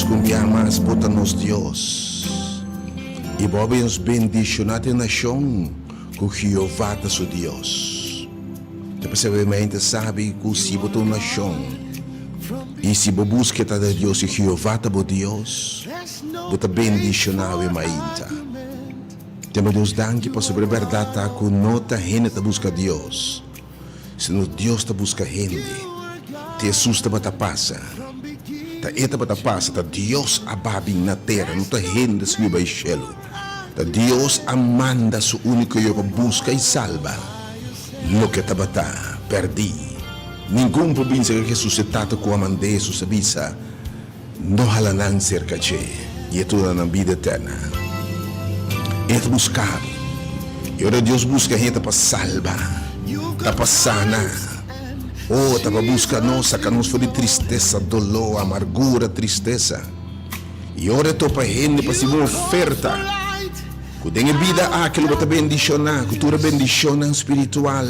Kumbiyamas botanos Dios. E bobens bendicionate nação com Jeová da seu Deus. Depois você sabe que se botou nação e se busca da Deus e Jeová da Deus, bota bendicionar e mainta. Temos Deus danke para sobre verdade que nota gente busca Deus. Se no Deus ta busca gente, te assusta para passa. Ta eta para passa, ta Deus ababi na terra, não ta gente se vai cielo. Ta Deus amanda su único eu busca e salva. Lo que tabata perdi. Nenhum província que ressuscitado com a mande su sabisa, não halanan cerca che, e é toda na vida eterna. É buscar. E ora Deus busca gente para salvar, para sana. Oh, para buscar nós, saca-nos de tristeza, dolor, amargura, tristeza. E ora tô para gente para se uma oferta. Que tem vida aquilo que te bendicionar, que tu bendicionar espiritual,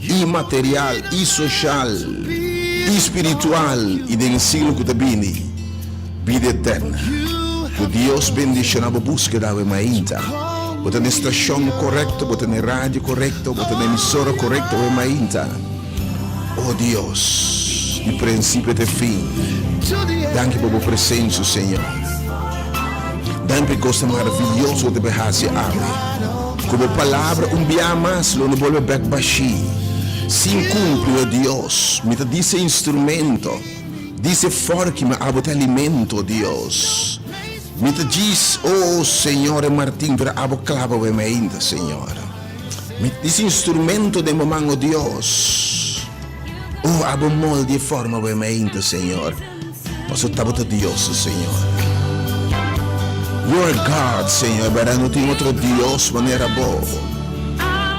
imaterial, e social, e espiritual, e tem ensino que te bini, vida eterna. Que Deus bendicionar a busca da mainta. Botar na estação correta, botar na rádio correta, botar na emissora correta, o mainta. Oh Deus, de princípio até fim, danke por a presença, Senhor. Danke por coisa maravilhosa de berrase ave. Como palavra biamas, lo não volve back baixi. Sim cumpre, oh Deus, me disse instrumento, disse forque me abota alimento, Deus. Me diz, oh Senhor Martim, para aboclava o ainda, Senhor. Me disse instrumento de mamãe, oh Deus. Oh, abo molde e forma o ainda, Senhor. Posso tabota Deus, Senhor. You are God, Senhor, mas não tem outro Deus maneira boa.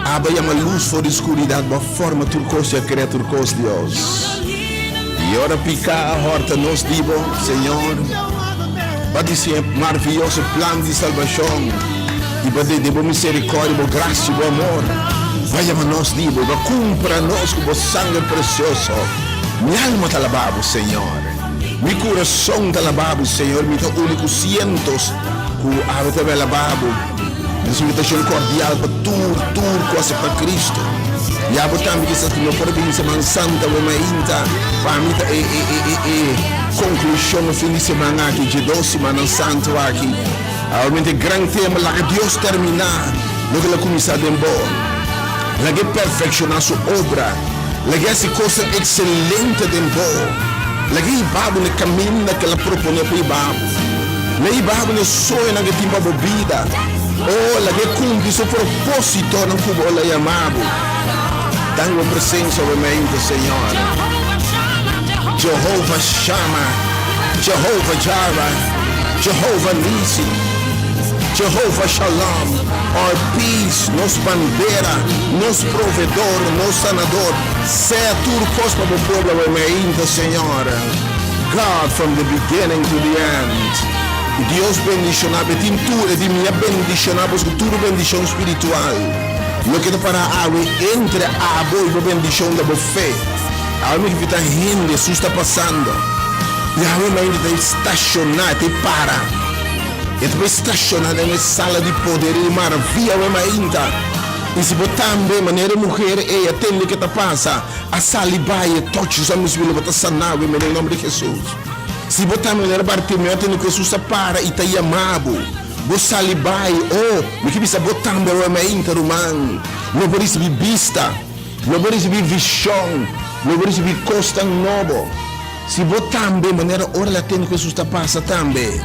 Aba é uma luz fora de escuridade, uma forma turcosa, cria turcosa, Deus. E ora pica a horta nos dibo, Senhor. Para dizer maravilhoso plano de salvação. E para dizer misericórdia, graça e amor. Vai a nós dibo, vai cumpra nós com o sangue precioso. Minha alma te alababo, Senhor. Mi coração te alababo, Senhor. Mi único cientos que ave te alababo. Nessa invitação cordial para tudo quase para Cristo. E abo também que essa não pode vir semana santa, o mainta, para mim conclusão no fim de semana aqui, de 2 semanas santo aqui. Realmente grande tema lá que Deus terminar. lo que la começado em bom, la que perfeccionar sua obra, la que hace coisa excelente em bom, la que ibabo no caminho que ela propõe para ibabo, la ibabo no sonho que tem para vida, oh, la que cumpre seu propósito no cubo la chamado. Tenho presença obviamente, Senhor. Jehovah Shammah, Jehovah Jireh, Jehovah Nissi, Jehovah Shalom, our peace, nos bandeira, nos provedor, nos sanador. Seja tudo coisa para o povo obviamente, Senhor. God from the beginning to the end. Deus bendicionava, tem tudo, de minha bendicionava, tudo bendição espiritual. Lo que para a entre a boa bendição da fé. A mim que está rindo, Jesus está passando. E a mim ainda está estacionado, e para. E está estacionado em uma sala de poder e maravilha, ainda. E se botar também maneira mulher, e atende que está passa, a saliba e toque os homens vão botar sanado em nome de Jesus. Se botar maneira Bartimeu, atende que Jesus está para e está chamado. Bo salibai, oh, me que bisa botar também ainda, romano. Não pode receber vista, não pode receber visão. Não pode receber costa novo. Se você também, maneira, ora lá tem que Jesus está passa também.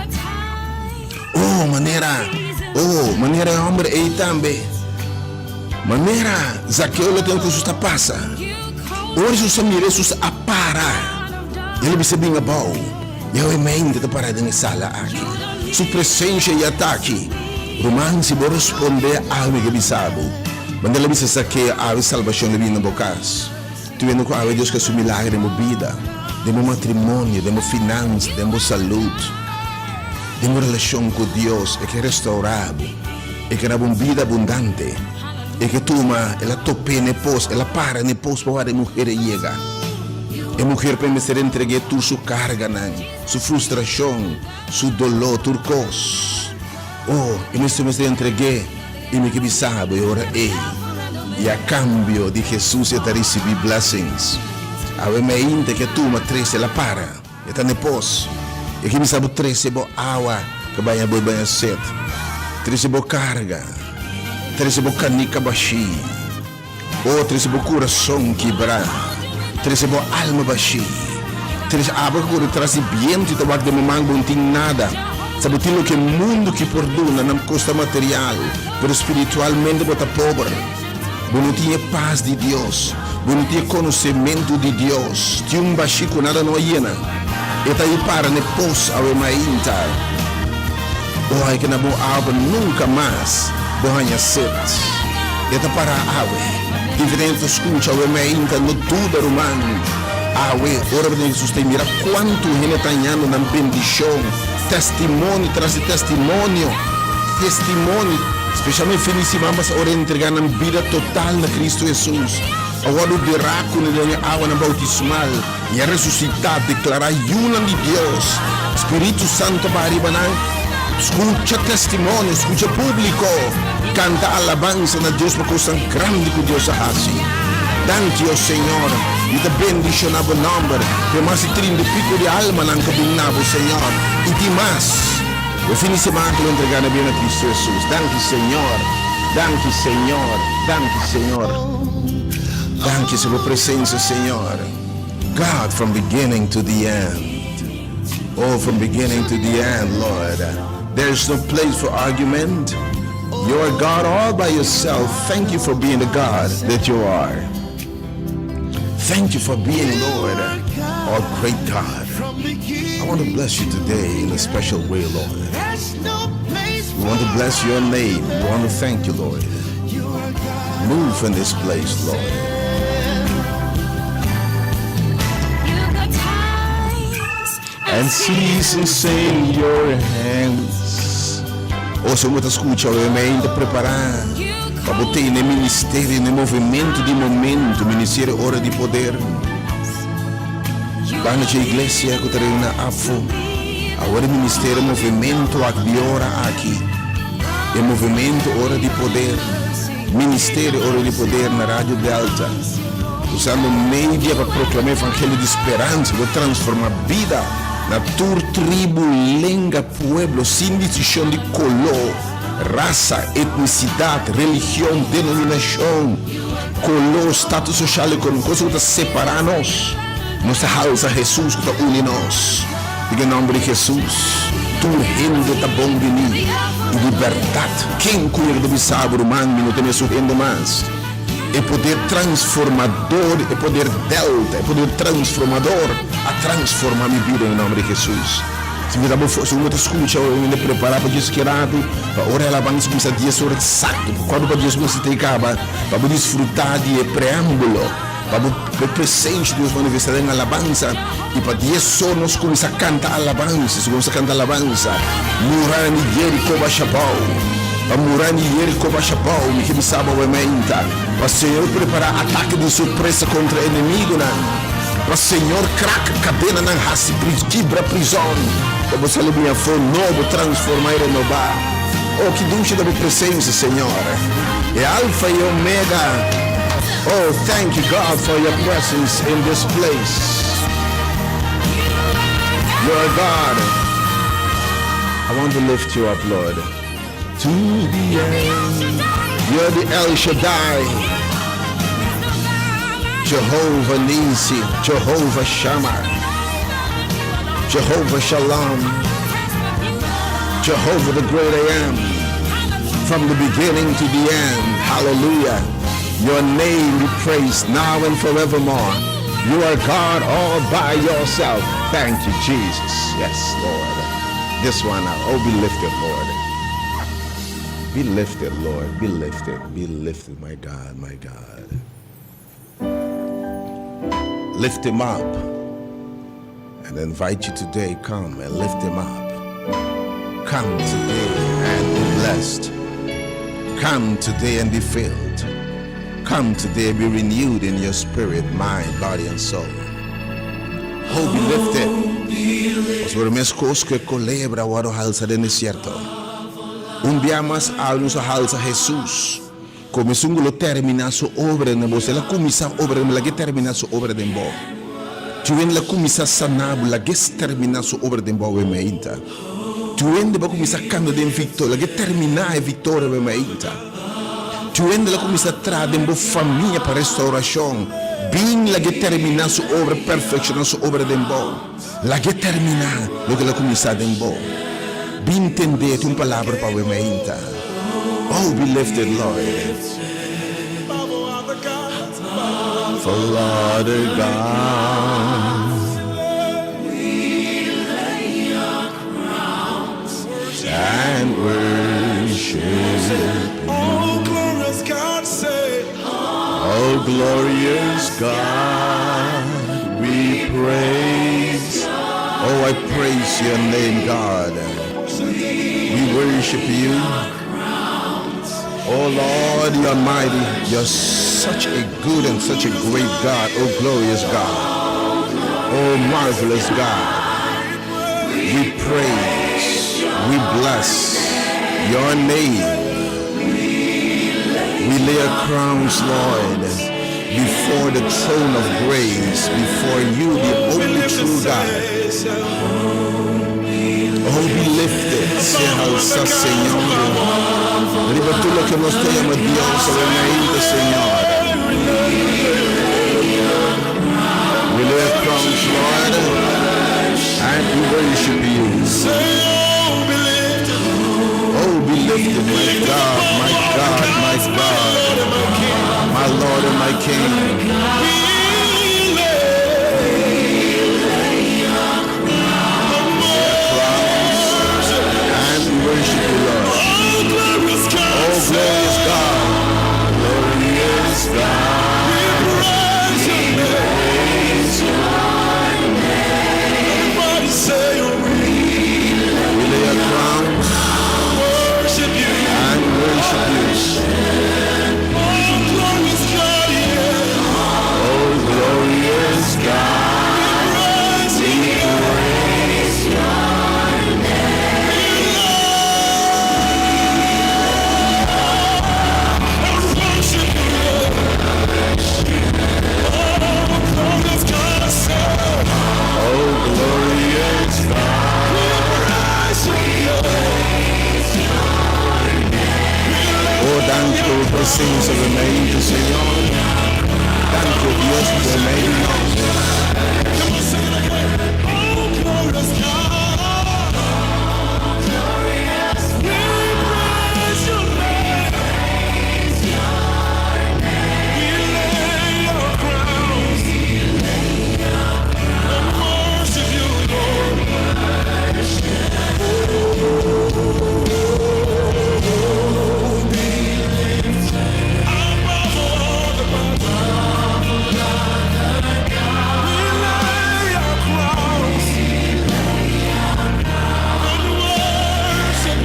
Oh, maneira homem aí também. Maneira, Zaqueu lá tem que Jesus está passa. Ora Jesus mira, Jesus apara. Ele bisa bem bom. Eu emendo de parada na sala aqui. Sua presença e ataque. Romano, se você responder a algo que bisabo. Maneira bisa Zaqueu a salvação de vida no bocas. Tu vendo com a Deus que é o milagre de minha vida, de meu matrimônio, de minha finança, de minha saúde, de minha relação com Deus, é que é restaurado, é que é uma vida abundante, é que toma, ela tope ne pos, ela para ne pos para a mulher chega. A mulher para me ser entregue toda sua carga, sua frustração, seu dolor, tudo cos. Oh, e me ser entregue, e me que sabe, ora é. E a cambio de Jesus eu recebi blessings. A me ainda que tu uma 13 ela para. E tá depois. E que me sabe 13 bo água que vai banha set. 13 bo carga. 13 bo canica baixi. Ou 13 bo coração quebrar. 13 bo alma baixi. 13 aba que traz ambiente de guarda de mamang não tem nada. Sabe tudo que mundo que perdona não custa material, pero espiritualmente bota pobre. Não tinha paz de Deus, não tinha conhecimento de Deus, tinha um baixinho nada não ia. E tá aí para depois ao mainta. Oh, é que na boa água nunca mais banha set. E tá para a água, diferente escuta ao mainta no tudo romano. Água, ora de Jesus tem mira quanto ele está ganhando na bendição, testemunho traz testemunho, especialmente felicimamos mas ora entregar na vida total na Cristo Jesus. Agora o buraco na água na bautismal e a ressuscitar, declarar una de Deus. Espírito Santo para arriba, escuta testemunho, escuta público, canta alabança na Deus para coisa grande que Deus faz. Thank you, Senhor. E te bendicionava o nome. Que mais de 30 pico de alma não cabinava, Senhor. E de mais. Eu fiz semana que eu entregar na vida de Cristo Jesus. Danke, Senhor. Danke, Senhor. Danke, Senhor. Danke pela presença, Senhor. God, from beginning to the end. Oh, from beginning to the end, Lord. There's no place for argument. You are God all by yourself. Thank you for being the God that you are. Thank you for being, Lord, our great God. I want to bless you today in a special way, Lord. We want to bless your name. We want to thank you, Lord. Move in this place, Lord. And seasons in your hands. Ouça muita escuta, eu me ainda preparar. Para botar no ministério, no movimento de momento, ministério hora de poder. Para a igreja que está na AFO, agora ministério movimento de hora aqui. É movimento hora de poder, ministério hora de poder na Rádio Delta. Usando mídia para proclamar o evangelho de esperança, para transformar a vida na tur tribo, lengua, pueblo, sin distinción de color, raça, etnicidade, religião, denominação, color, status social, econômico, coisa que separa nós. Nossa alça Jesus que está une nós. Em nome de Jesus, tu reino está bom de mim. E liberdade, quem cuida do sábado humano não tem seu reino mais. É poder transformador, é poder delta, é poder transformador a transformar minha vida em nome de Jesus. Se me dá bom força, eu escuta, eu me preparar para Deus querado, para orar ela vai começar a dia sobre exato, quando para Deus você tem acaba, para desfrutar de preâmbulo, para o presente de Deus manifestar em alabança, e para Deus só nós começar a cantar alabança, se começar a cantar alabança, morar em Jerico Bachapau, para morar em Jerico Bachapau, me que me sabe o ementa, para o Senhor preparar ataque de surpresa contra o inimigo, para o Senhor crack cadena na raça, quebra prisão, para você minha for novo, transformar e renovar. Oh, que dulce da minha presença, Senhor. É Alfa e Omega. Oh, thank you, God, for your presence in this place. Lord God, I want to lift you up, Lord, to the end. You're the El Shaddai, Jehovah Nisi, Jehovah Shammah, Jehovah Shalom, Jehovah the great I am, from the beginning to the end. Hallelujah. Your name be praised now and forevermore. You are God all by yourself. Thank you, Jesus. Yes, Lord. This one now. Oh, be lifted, Lord. Be lifted, Lord. Be lifted. Be lifted, my God, my God. Lift him up. And I invite you today, come and lift him up. Come today and be blessed. Come today and be filled. Come today and be renewed in your spirit, mind, body, and soul. Oh, be lifted. Os vermes que colebra o alza de desierto. Umbiamas a nossa alza Jesus. Começou a terminar sua obra na você. Ela começa a obra, ela que termina sua obra de boa. Tu vem lá começar a sanar, ela que termina sua obra de boa em meita. Tu vem lá começar a cantar de vitória, ela que termina a vitória em meita. Tu vem lá começar a trazer uma família para restauração. Bem lá que termina sua obra, perfeccionar sua obra de boa. Ela que termina, lo que ela começa de boa. Bem entender uma palavra para o meita. Oh, be lifted, Lord. For Lord God, we lay our crowns and worship you. Oh, glorious God, say. Oh, glorious God, we praise. Oh, I praise your name, God. We worship you. Oh Lord, you're mighty. You're such a good and such a great God. Oh glorious God. Oh marvelous God. We praise. We bless your name. We lay our crowns, Lord, before the throne of grace, before you, the only true God. Oh, be lifted, sea alza, Señor. Arriba tú lo que nos te llama Dios, obviamente, Señor. We lay our crowns, Lord, and we worship you. Oh, be lifted, my God, my God, my God, my Lord and my King. Worship you, Lord. Oh, glorious God. Glorious God. We praise your name. Everybody say we lay our crowns and worship you. Oh, glorious God, yeah. Oh, danke por tu presencia de mente, Señor. Danke, Dios, por medio de nosotros. Oh, glorious God. We praise your name. We lay our crowns and worship you, Lord. Above all the gods. We lay our crowns and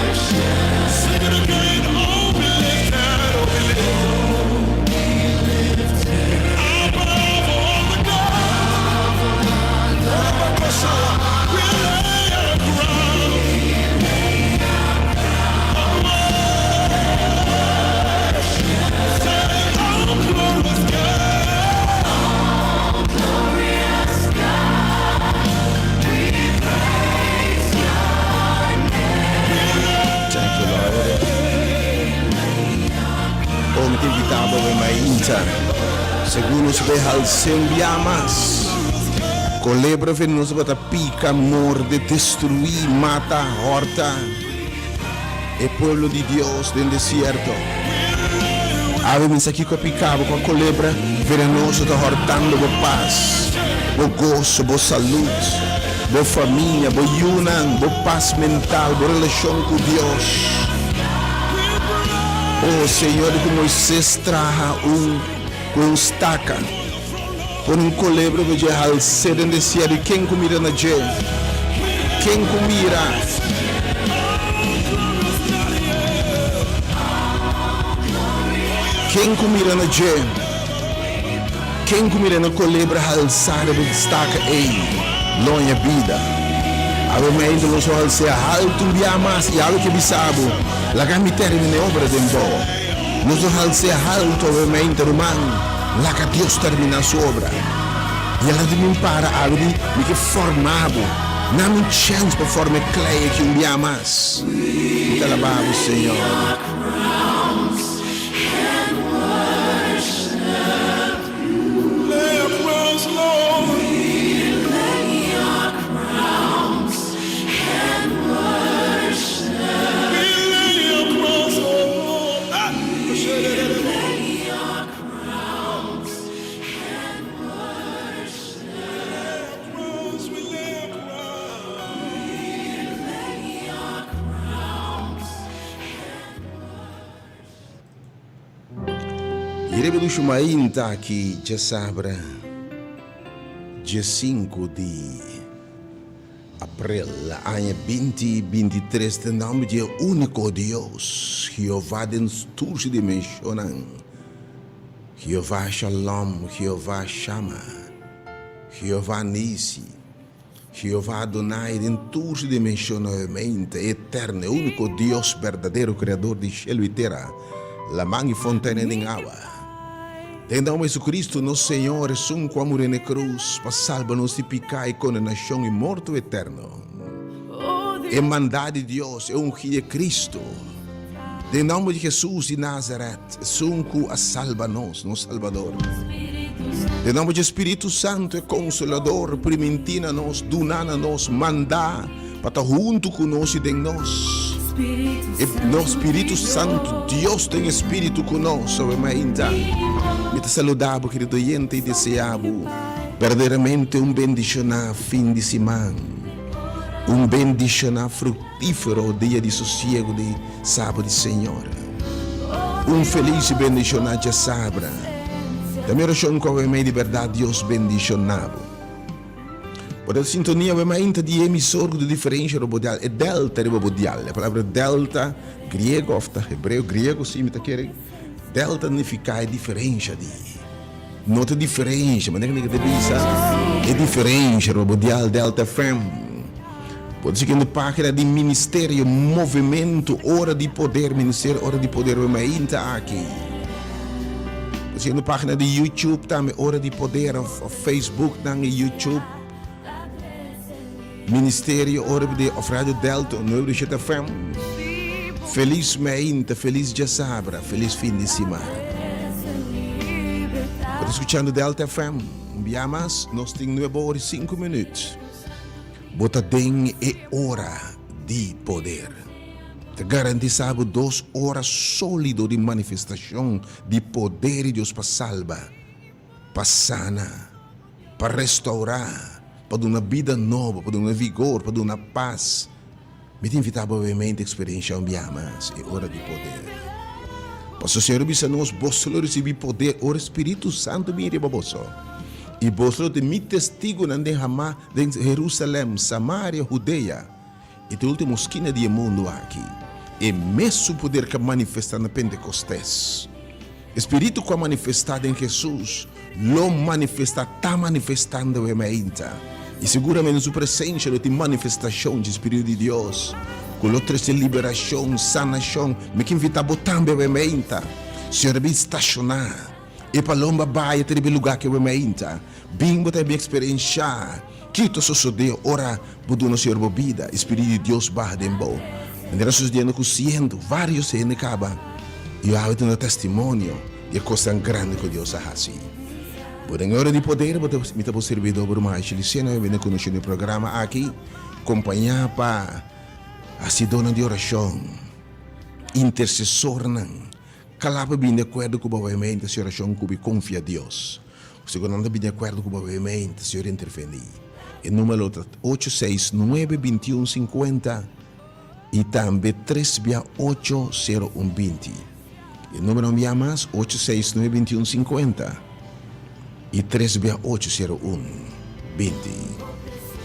worship. Sing it again. Oh, we lift that, oh, we lift. Above all the gods. We lay our crowns and worship. Say, oh, glorious God. Thank you, Lord. Om te invitava a mainta. Segundo se behal sembiamas. Colebra venenosa para pica, morde, destruir, mata, horta. E pueblo de Dios del desierto. Avemos aqui com a picava, com a colebra venenosa está hortando por paz, por gozo, por saúde, por família, por união, por paz mental, por relação com Deus. Oh Senhor, que Moisés traja com estaca, por colebra que já sede no desierto. Quem comira na gente? Quem comira? Quem comira na gente? Quem comira na colebra alçada por estaca? Ei, lonha vida. Avamente nós vamos ser alto um dia mais e algo que bisabo. La que me termine obra de embora. Nós vamos ser alto obviamente humano. La que Deus termina sua obra. E ela de mim para abrir me que formado. Não me chance para formar clay que um dia mais. Te alabamos, Senhor. Lay our crowns, Lord. We lay our crowns, Lord. Ah, crowns, we lay our crowns. Irebe do Shumainta aqui, já sabra, dia 5 de abril, ano 2023, de nome de único Deus, Jeová de todas as dimensões, Jeová Shalom, Jeová Shama, Jeová Nisi, Jeová Adonai, de todas as dimensões, eterno, único Deus verdadeiro, Criador de céu e terra, la mangue fontaine de água. Então, Jesus Cristo, nosso Senhor, é um com amor na cruz, para salvar-nos de pecado e condenação e morto eterno. É mandado de Deus, é ungir Cristo. Em nome de Jesus de Nazaré, é um que salva-nos, nosso Salvador. Em nome do Espírito Santo, é consolador, primentina-nos, dunana-nos, mandar, para estar junto conosco e de nós. E no Espírito Santo, Deus tem Espírito conosco, então. E te saludamos, querido oyente, e desejamos verdadeiramente bendicionar fim de semana, bendicionar frutífero dia de sossego de sábado, Senhor. Feliz e bendicionar de sábado. Também oração com a de verdade, Deus bendicionado. Por a sintonia, veramente de emissor de diferença robodial, é delta robodial. A palavra delta, grego, ou hebreu, grego, sim, me querem. Delta significa diferença de. Não é diferença, mas não é que pensa. É diferença robodial, delta FM. Pode ser que na página de ministério, movimento, hora de poder, ministério, hora de poder, veramente aqui. Pode ser na página de YouTube também, hora de poder, Facebook também, YouTube. Ministério, hora de Rádio Delta, no de FM. Feliz meinta, feliz dia sabra, feliz fim de semana. Estou escutando Delta FM. Biamas, nós temos 9 horas e 5 minutos. Botadinho é hora de poder. Te garantizamos 2 horas sólidas de manifestação de poder de Deus para salvar, para sanar, para restaurar, para dar uma vida nova, para dar uma vigor, para dar uma paz. Me te invitava obviamente a experiência mas é hora de poder. Posso ser bisa nós bolsos receber poder, o Espírito Santo me rebaboso. E bolsos de mi testigo na Hamá, em Jerusalém, Samaria, Judeia, e de última esquina do mundo aqui. É mesmo poder que manifesta na Pentecostés. Espírito que manifestado em Jesus, lo manifesta, está manifestando em ainda. E seguramente sua presença de manifestação de Espírito de Deus, com outras de liberação, sanação, me que invita a botar em ainda. Senhor, me estacionar. E para lomba baia ter lugar que eu me ainda. Bem, botar minha experiência. Que tu sucedeu, ora, budu Senhor bobida, Espírito de Deus barra de embo. Nós dias conhecendo vários se acaba. E eu hago um testemunho de coisa grande que Deus faz assim. Por em hora de poder, me está servidor por mais Licena, eu venho conhecer o programa aqui, acompanhar para a cidadã de oração, intercessor, calapa bem de acordo com o movimento, se oração que confia a Deus. Se não está bem de acordo com o movimento, se interferir. O número 869-2150 e também 368-0120. O número me mais 869-2150 e 368-0120.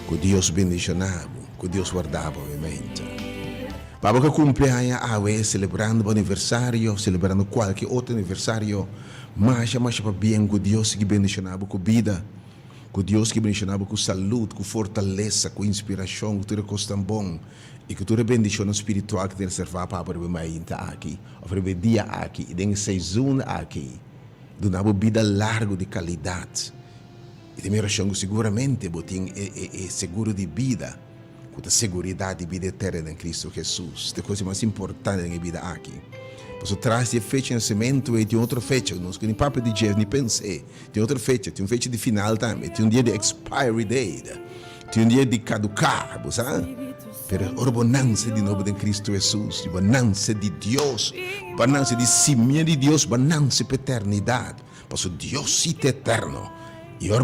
Que Deus bendicionava, que Deus guardava, obviamente. Para que cumpleaños celebrando o aniversário, celebrando qualquer outro aniversário, mas para bem que Deus que bendicionava com vida, que Deus que bendicionava com saúde, com fortaleza, com inspiração, que tudo costa bom, e que tudo bendição espiritual que te reservar para o meio aqui, para o dia aqui, e tem season aqui, de uma vida larga de qualidade. E tem oração seguramente, botem é seguro de vida, com a segurança de vida eterna em Cristo Jesus. É a coisa mais importante na vida aqui. Posso traz de fecha de nascimento e tem outra fecha, não sei nem papo de dia, nem pensei. Tem outra fecha, tem uma fecha de final também, tem um dia de expiry date, tem um dia de caducar, sabe? Pero a bonança de novo em Cristo Jesus, a bonança de Deus, a bonança de semente de Deus, a bonança de eternidade. Posso Deus é eterno. E ora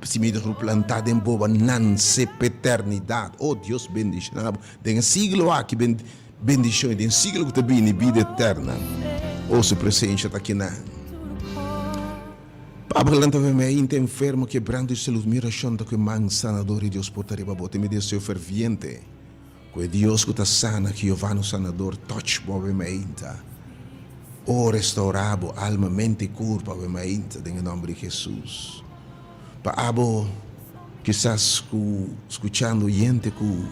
semente plantado em boa bonança de eternidade. Oh Deus bendicionado, tem um siglo aqui bendição, tem um siglo que também em vida eterna. Oh sua presença está aqui na. Pablo lentamente enfermo, quebrando de saúde, mira chanta que man sanador e Deus portaria para botar me desceu ferviente. Que Deus que está sana, que Giovanni sanador, touch movimento. O restaurabo, alma, mente e corpo, movimento, em nome de Jesus. Para abo, quizás escutando gente que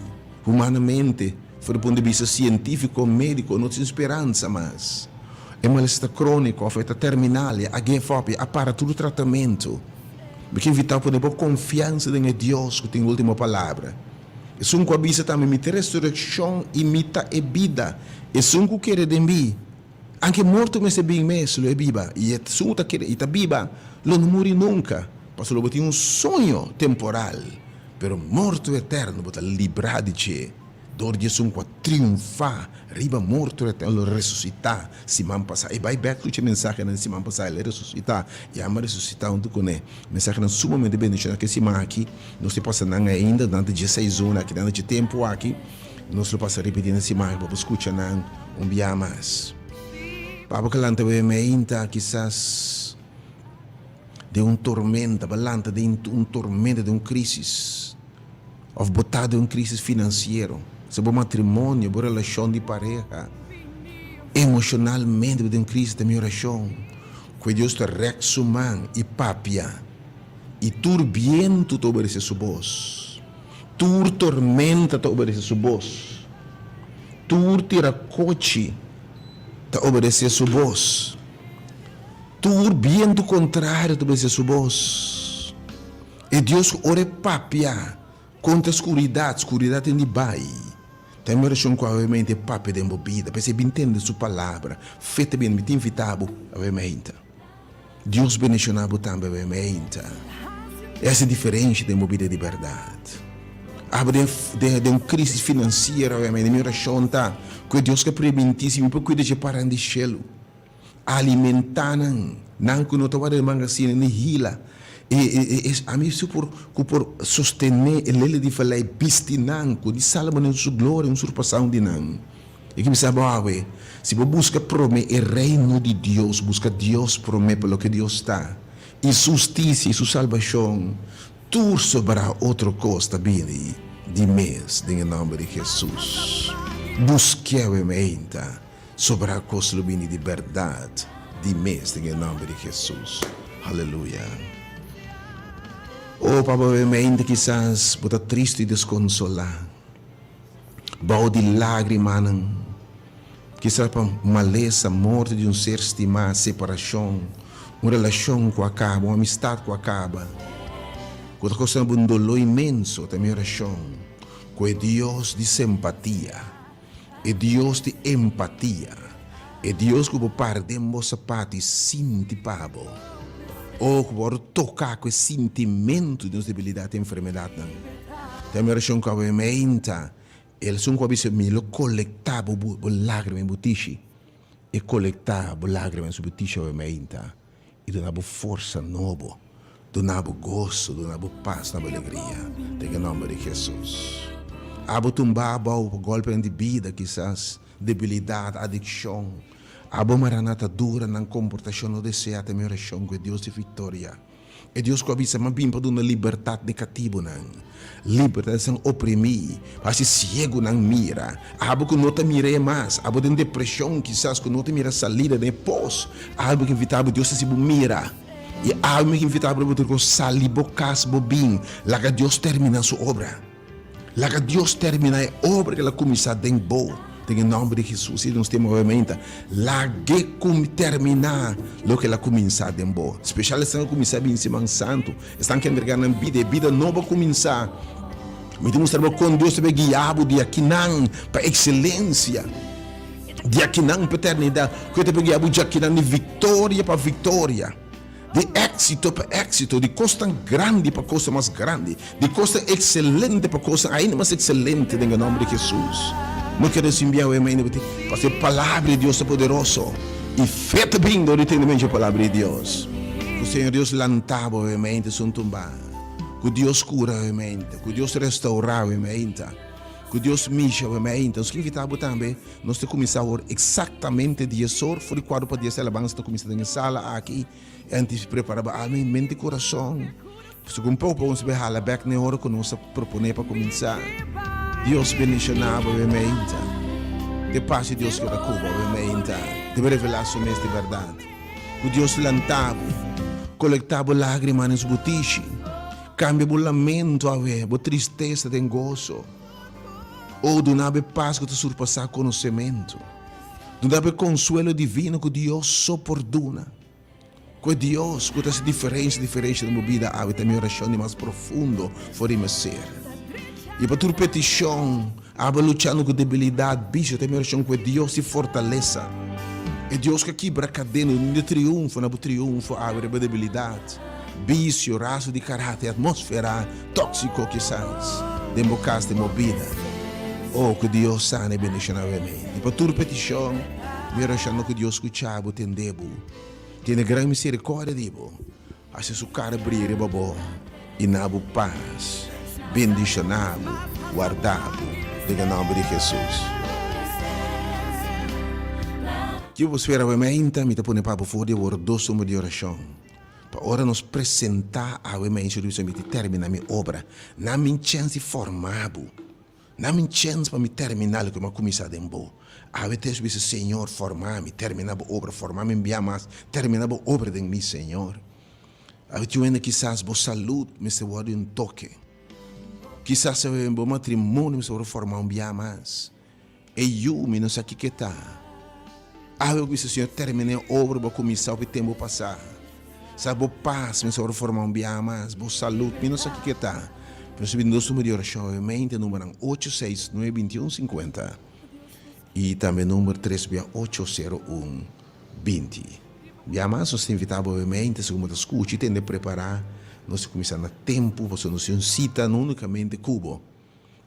humanamente, do ponto de vista científico, médico, não tem esperança mais. É uma lista crônica, afeta terminal, a GFOP, para todo o tratamento. Porque invitar por exemplo, confiança em Deus que tem a última palavra. E se um que avisa também, me ressurreição imita a vida. E se um que quer de mim, anche morto me se bem mesmo, é viva. E se um que está viva, não morre nunca. Porque ele tem um sonho temporal. Pero morto eterno, está librado de ti. Dor de Jesus que triunfar, riba morto eterno, ressuscitar, se man passar. E vai back to mensagem na se man passar, ele ressuscitar. E ama ressuscitar onde conhe. Mensagem sumamente bendicionada que se man aqui, não se passa nada ainda, dentro de 6 horas aqui, dentro de tempo aqui, não se passa repetindo se man, para escutar não, dia mais. Para que lanta me ainda, quizás de tormenta, balanta de tormenta, de crise, ou botado de crise financeiro. Sobre o matrimônio, sobre a relação de pareja, emocionalmente, de crise de minha oração, que Deus te rexuman e papia, e turbiento te obedece a sua voz, tur tormenta te obedece a sua voz, tur tiracoche te obedece a sua voz, tur viento contrário te obedece a sua voz, e Deus ore papia contra a escuridade em Libai. Tem uma oração com a mente papo de embobida, para você entender sua palavra, feita bem, me invitado a mente. Deus bendicionado também a mente. Essa é diferente da embobida de verdade. Abre de uma crise financeira, a minha oração está, que Deus que permitisse, me cuida de parar de chelo. Alimentar, não que não estou a manga assim, nem hila. A mim se por sostener ele de falar bistinanco de salva na sua glória, na sua passão de não. E que me sabe, se você busca prometer o reino de Deus, busca Deus prometer pelo que Deus está, e justiça e sua salvação, tudo sobra outra coisa também de mês, em nome de Jesus. Busque a mente sobre a coisa de verdade de mês, em nome de Jesus. Aleluia. Oh, provavelmente quizás você triste e desconsolado. Bau de lágrimas, quizás para maleza, morte de um ser estimado, separação, uma relação que acaba, uma amistade que acaba. Quando coisa um dolor imenso, tem minha oração, que é Deus de simpatia, é Deus de empatia, é Deus que pode perder meus sapatos e sentir pabo. Ou que pode tocar com esse sentimento de debilidade e enfermidade. Tem minha oração que a mente, eles são como se me coletar lágrimas em butiche, e coletar lágrimas em butiche a mente, e donar força nova. Donava gozo, donava paz, donava alegria. Em nome de Jesus. Abo tumbava o golpe de vida, quizás, debilidade, adicção. Abo maranata dura na comportação não desejada, minha oração, que Deus de vitória. É Deus que avisa, mas bem para uma liberdade negativa, não. Liberdade sem oprimir, para ser cego não mira. Abo que não te mira mais. Abo de depressão, quizás, que não te mira salida depois. Abo que invitava Deus a se mira. E há me invitar para você sair bocas bobin, lá que Deus termina sua obra, lá que Deus termina a obra que ela começou em boa, em nome de Jesus. E nós temos obviamente lá que terminar o que ela começou em boa, especialmente estão começando em cima santo, estão querendo ganhar vida nova começar. Me temos trabalho com Deus para guiar de aqui não para excelência, de aqui não para eternidade, que eu te guiar de aqui não de vitória para vitória. De êxito para êxito, de coisa grande para coisa mais grande, de coisa excelente para coisa ainda mais excelente, em nome de Jesus. Não quero enviar o e-mail, porque a palavra de Deus é poderosa e feita bem do entendimento da palavra de Deus. Que o Senhor Deus lantava o e-mail de sua tumba, que Deus cura o e-mail, que Deus restaura o e-mail, que Deus mexa o e-mail. Nós invitamos também, nós temos começado exatamente 10 horas, foi 4 para 10 horas, nós começamos na sala aqui. Antes de preparar a minha mente e coração. Se um pouco vamos ver a back na hora que nós propomos para começar. Deus bendicionava a mente. De paz de Deus que era Cuba a mente. De revelação de verdade. O Deus lantava, coletava lágrimas nas butiches, cambia o lamento a ver, a tristeza de gozo. Ou donava paz que te surpassar conhecimento. Donava consuelo divino que Deus só perdona. Que Deus, que essa diferença da minha vida, a minha oração mais profundo for me ser. E para tua petição, a lutando com debilidade, bicho, a minha oração que Deus se fortaleça. É Deus que quebra a cadena de triunfo, na triunfo abre a debilidade. Vício, raço de caráter, atmosfera tóxico que sais, democracia de movida. Oh, que Deus sane e bendicionar a mim. E para tua petição, minha oração que Deus escuchava, entendeu. Tiene gran misericórdia de vos. Hace su cara brilhar, babo. E nabo paz. Bendicionado, guardado. Em nome de Jesus. Que você espera realmente, me põe para fora de dois de oração. Para ora nos apresentar a realmente de me terminar minha obra. Na minha chance formado. Na minha chance para me terminar o que eu comecei em boa. A vezes o Senhor formar-me, terminar a obra, formar-me enviar mais, terminar a obra de mim, Senhor. A vezes eu ainda quizás a saúde me se guarde um toque. Quizás o meu matrimônio me se guarde formar enviar mais. E eu me não sei o que está. A vezes o Senhor termina a obra para começar o tempo passar. Sabe, a paz me se guarde formar enviar mais, a saúde me não sei o que está. Nós subimos número de oração, obviamente, número 869-2150. E também número 3680120. E mais nós invitamos, obviamente, se você escuta, tem de preparar, nós começamos a tempo, você nos cita, não unicamente Cuba,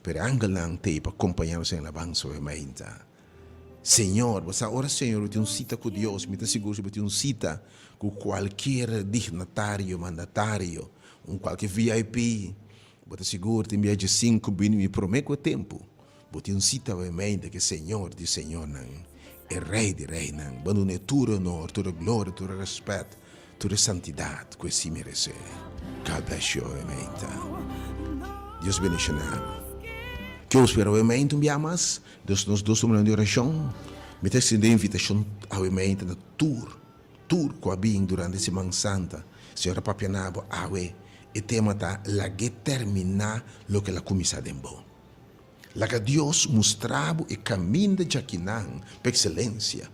mas anche lá para acompanhar-nos em alabança, obviamente. Senhor, você ora, Senhor, tem cita com Deus, me está seguro que tem cita com qualquer dignatário, mandatário, qualquer VIP, você está seguro, tem viagem de 5 minutos, me promete o tempo. Tem cita, obviamente, que Senhor de Senhor, é Rei de Rei, quando é tudo honor, toda glória, todo respeito, toda santidade, que se merece. God bless you, obviamente. Deus bendiga. Que eu espero, obviamente, mais, Deus nos dá uma oração, me está sendo invitação, obviamente, na tour com a bem durante a Semana Santa, Senhora Papianabo, e tema está, la que terminar lo que la comissa de bom. La que Deus mostrava o caminho de Jaquinan para excelência.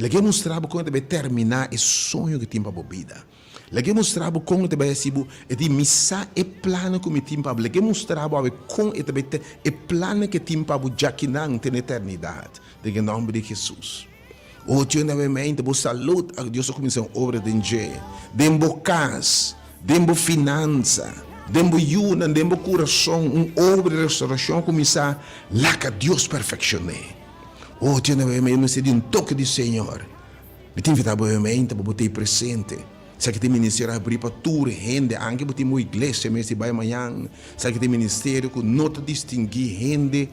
La que mostrava como deve terminar o sonho que tem para a vida. La que mostrava como deve ser de missar o plano que tem para a vida. La que mostrava como deve ter o plano que tem para Jaquinan ter eternidade. Em nome de Jesus. Hoje, novamente, vou saúde a Deus começou a obra de Deus. Dembo casa, dembo finança. Dembo yuna, dembo coração, obra de restauração começar lá que Deus perfeccione. Hoje, novamente, de toque do Senhor. Me te invitar, obviamente, para botar presente. Se que tem ministério abrir para tudo, gente, anche para uma igreja, mas se vai amanhã, se que tem ministério que não distinguir gente,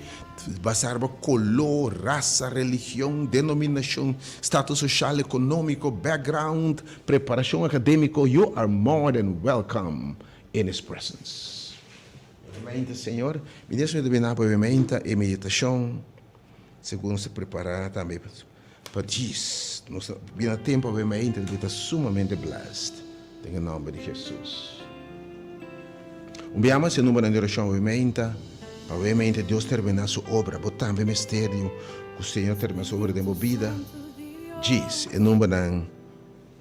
basar para color, raça, religião, denominação, status social, econômico, background, preparação acadêmica, you are more than welcome in His presence. Obviamente, Senhor, me deixa me dominar, obviamente, a meditação, segundo se preparar também para disso. Nós temos tempo, obviamente, de estar sumamente blessed. Em nome de Jesus. Vamos a número de oração, obviamente, Deus termina a sua obra, mas também o mistério que o Senhor termina a sua obra de vida. Diz, o número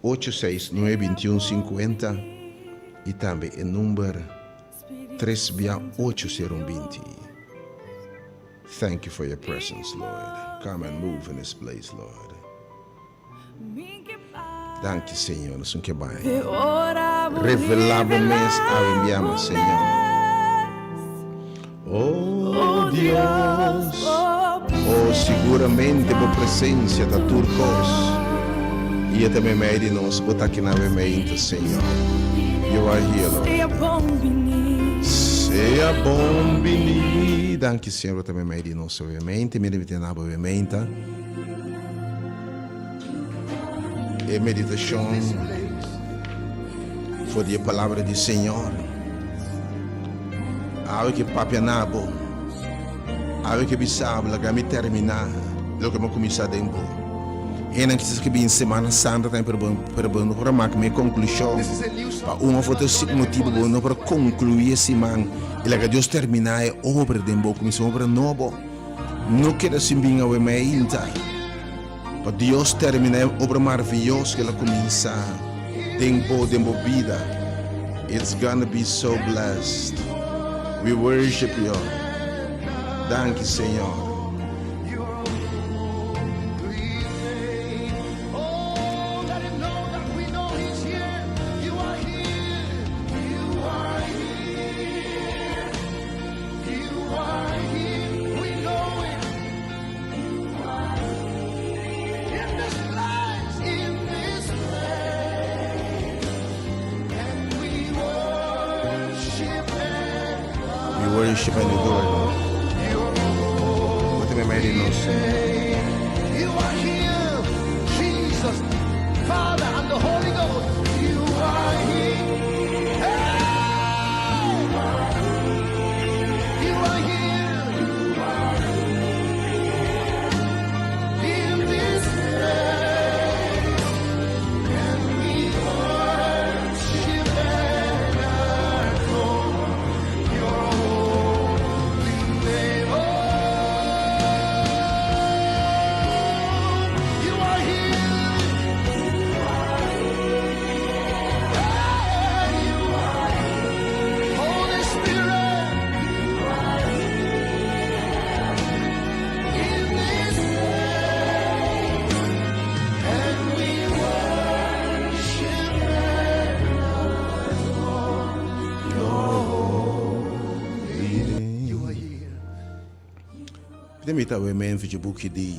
869-2150 e também o número 3680120. Thank you for your presence, Lord. Come and move in this place, Lord. Danke, Senhor, nós que vai. Revelável-nos ao enviarmos, Senhor. Oh, Deus, oh, seguramente por presença da tua coisa. E também meio de nós, botar aqui na mente, Senhor. You are here, Lord. Seja bom venir. Danke, Senhor, também meio de nós, obviamente. Me deve obviamente. E meditação foi a palavra do Senhor. Algo que papianabo, algo que bisaba, que me terminar, lo que me começar de embo. E não quis que bem Semana Santa tem para marcar minha conclusão. Para uma foto motivo bom para concluir esse man. E lá que Deus terminar a obra de embo, começou obra nova. Não quero assim bem ao emenda. Para Deus terminar a obra maravilhosa que ela começa tempo vida. It's gonna be so blessed. We worship you. Thank you, Senhor. Worship and adore Lord. What am I made in us? You are here, Jesus, Father, and the Holy Ghost. You are here. Hey! You are here. In this place, and we worship and adore your holy name. Oh, me estava em o book de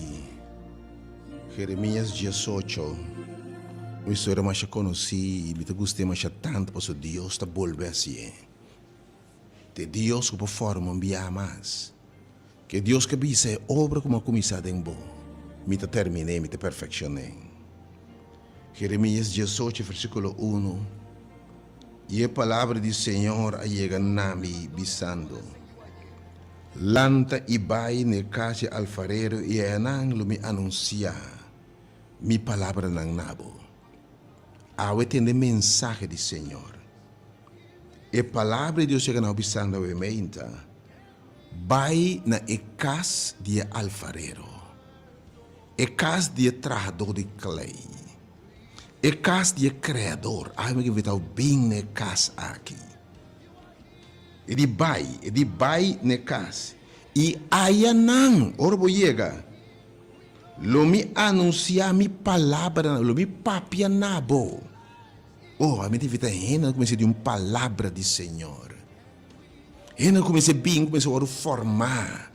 Jeremias 18. Uma história mais conheci, me gostei mais tanto, porque Deus está volver assim. De Deus que por forma enviar mais. Que Deus que visa a obra como começada em bom. Me terminei, me perfeccionei. Jeremias 18, versículo 1. E a palavra do Senhor chega a mim, dizendo: Lanta e vai na casa alfarero e anang me anuncia mi palavra nang nabo. Awe tem mensagem do Senhor. E a palavra de Deus chega na obsanda e meinta. Vai na casa de alfarero. E casa de trajador de clay. E casa de criador. Ai me que bem na casa aqui. E de vai na casa. E aí não, orbo chega. Lo me anuncia mi palavra, lo me papia nabo. Oh, a minha vida é comecei de uma palavra de Senhor. Hena comecei bem, comecei a formar.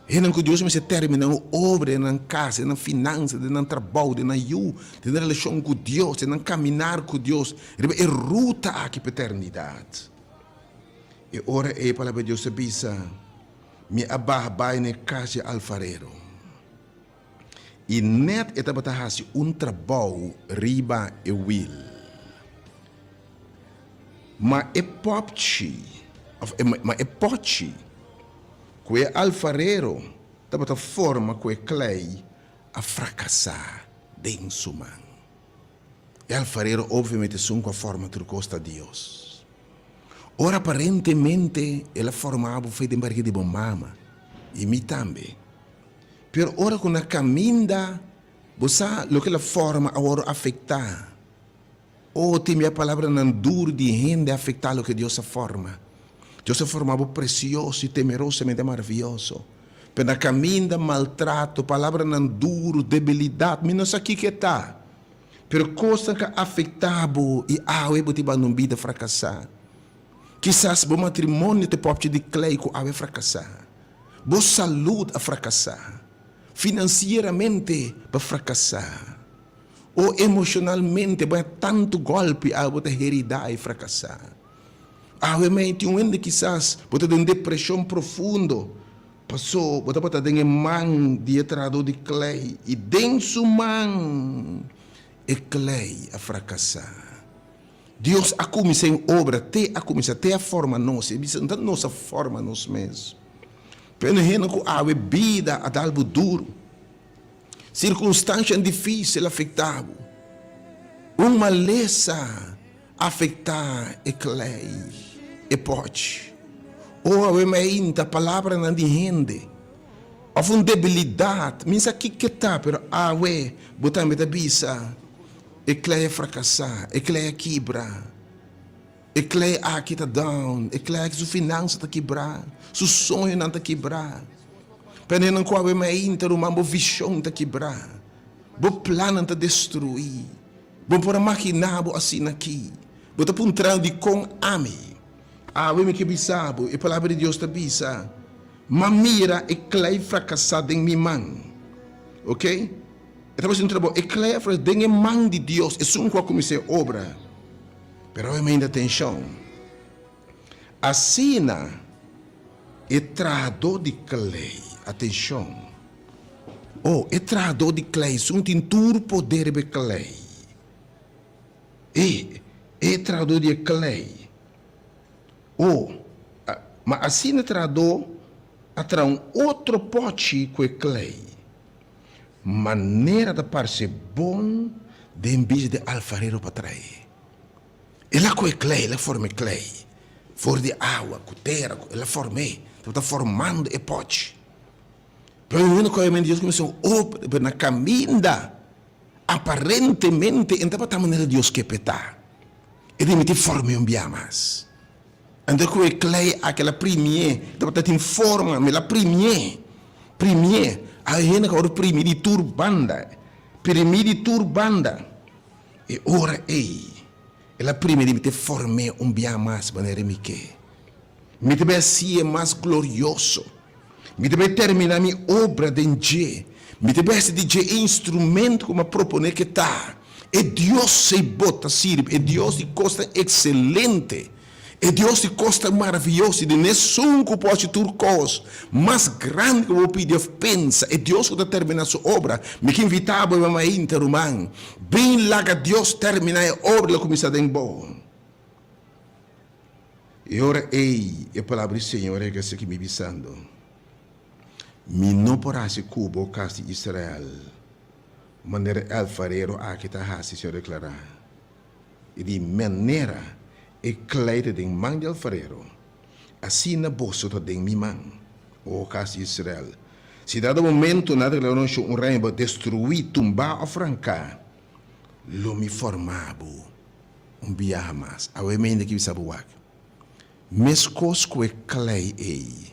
Hena que Deus comecei a terminar uma obra na casa, na finança, na trabalho, na na relação com Deus, na caminhar com Deus. É ruta aqui para a eternidade. E ora a palavra de Deus se bisa, me abarbai na casa alfarero. E net é para trabalho riba e will. Mas é popchi, mas é pochi, que é alfarero, está forma que é clay a fracassar dentro sua mão. E alfarero obviamente são com a forma que gosta de Deus. Ora aparentemente ela formava feita em barriga de bom mama, e me também. Pero ora com a caminha, você o que ela forma agora afetar. Oh, tem minha palavra não duro de gente afetar o que Deus se forma. Deus se formava precioso e temerosamente maravilhoso. Pero na caminho maltrato, palavra não duro, debilidade, mas não sei o que está. Pero coisa que afetava e eu botiba numa vida fracassar. Quizás o matrimônio te pode de clay que vai fracassar. Boa saúde a fracassar. Financeiramente para fracassar. Ou emocionalmente, vai tanto golpe a você heredar e fracassar. Realmente, quizás, você tem uma depressão profunda. Passou, você pode ter uma mão de trado de clay. E dentro sua mão, é clay a fracassar. Deus a começar em obra, até a forma nossa. Não nossa forma nós mesmos. Pelo que a vida a dar algo duro. Circunstância difícil afetar. Uma maleza afetar e clay e pode. Ou a palavra não de rende. Ou uma debilidade. Mas aqui que está, pero botar me da bisa. E clay fracassar, e clay quebrar. E clay aqui está down, e clay que sua finança está quebrar, seu sonho não está quebrar. Pero não qual é uma visão está quebrar. O plano está destruir. Vou por maquinar assim aqui. Vou estar apontando de com ame. Me que bisabo, e a palavra de Deus está bisa. Mamira e clay fracassado em minha mão. Ok? Então, um trabalho, e clay fracassado em mão de Deus. É um qual comecei a obra. Pero ainda atenção. Assim, é trador de clay. Atenção. É trador de clay. Não tem todo poder de clay. É trador de clay. Mas assim é trador atra um outro pote com clay. Maneira de parecer bom de envio de alfarero para trás. Ela com clay, ela forma clay. For de água, com terra, ela formei. Está formando e pote. Pero no conhecimento de Deus começou na caminha, aparentemente, então para a maneira de Deus que petar. E de me formar um biamas. Então com o clay aquela primeira, então para te forma, mas a primeira, a gente agora primeira de turbanda, e ora ela primeira me te formar um biamas maneira me te vai ser mais glorioso. Me deve terminar minha obra de G. Me deve ser de instrumento como propõe que tá. E Deus se bota sirve. E Deus de costa excelente. E Deus de costa maravilhoso. De nessun que pode turcos. Mais grande que o pedir pensa. E Deus que termina sua obra. Me que invitava a minha interromão. Bem lá que Deus termina a obra como está em bom. E ora a palavra do Senhor é que me visando. Mi não porase Cuba o caso de Israel. Maneira alfarero a que está hasi se declarar. E de maneira e kleide de man de alfarero. Assim na bolsa de mi man. O caso de Israel. Se dado momento nada que não um reino destruir, tumbar ou francar. Lo me formabo. Biar mais. A emenda que sabe o Mescos que clay ei.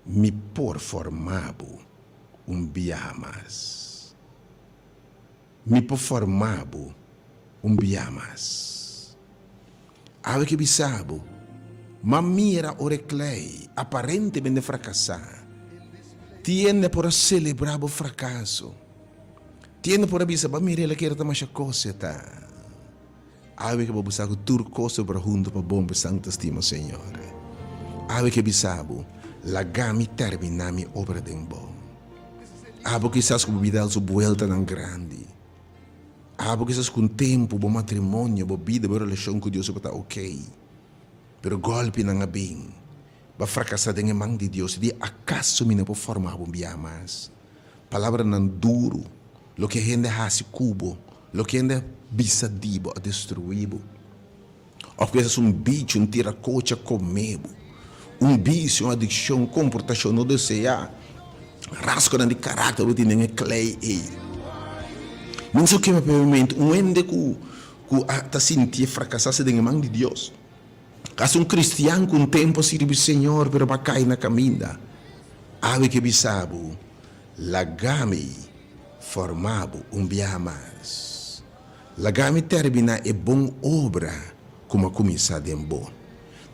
Me por formabo biamas. Me por formabo biamas. Ave que bisabo. Mamira oreclei aparentemente fracassar. Tiene por celebrar o fracasso. Tiene por bisabo mirela que era tamasha coseta. Ave que babusako turco sobre junto para bom santo estima Senhor. Ave que bisabo. Lagami termina mi obra de bom. Abo quizás com vida su vuelta tão grande. Abo quizás com tempo, bom matrimônio, bom vida, boa relação com Deus está ok. Pero golpe não é bem. Ba fracassar em mão de Deus, de acaso me não pode formar bom biamas. Palavra não duro, lo que gente hace cubo, lo que gente bisadibo a destruíbo. Ou quizás bicho, tiracocha comebo. Vício, uma adicção, comportação, não deseja. Rasgo de caráter, você tem clay aí. Não sei o que me permite, ende que está sentindo fracassar em mão de Deus. Caso cristiano com tempo sirve o Senhor, pero para cair na caminha. Ave que bisabo, lagami formabo biamas. Lagami termina e bom obra, como começar de bom.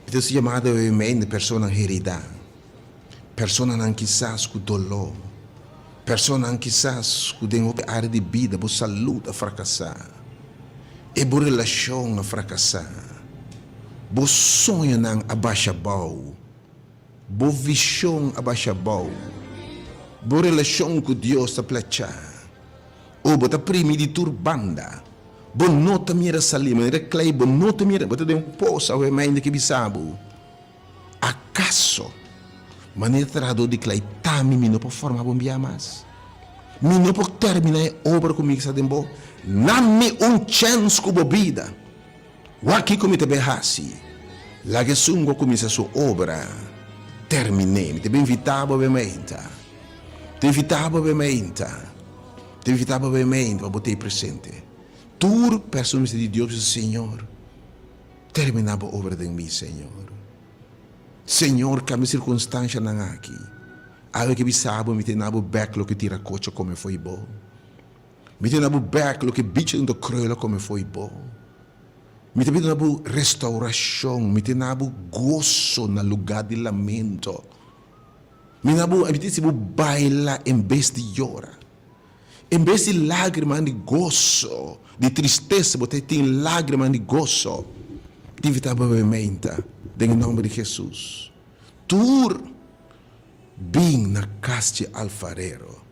Então, se chamado de pessoa herida, pessoa não quizás com dolor, pessoa não quizás com área de vida, boa saúde a fracassar, e boa relação a fracassar, boa sonho não abaixa bau, boa visão abaixa bau, boa relação com Deus a plechar, ou boa primi de turbanda. Bom nota mira salima, era clay, bom nota mira, botar de poça o ainda que bisabo. Acaso, maneira trador de clay, tami me não pode formar bom biamas. Me não pode terminar a obra comigo sa dembo. Nami chance com bebida. O aqui comita behasi. La que sungo começa sua obra. Terminei, te bem invitado obviamente. Te invitado obviamente. Te invitado obviamente para botar presente. Tu, pessoa de Deus, Senhor, terminava a obra de mim, Senhor. Senhor, que a minha circunstância não é aqui. Ave que bisabo, me tenabo back lo que tira coche como foi bom. Me tenabo back lo que bicho do cruel como foi bom. Me tenabo restauração, me tenabo gozo no lugar de lamento. Me tenabo baila em vez de llorar. Em vez de lágrimas de gozo, de tristeza, você tem lágrimas de gozo. Te invitava obviamente, em nome de Jesus. Tu, bem na casa de alfarero,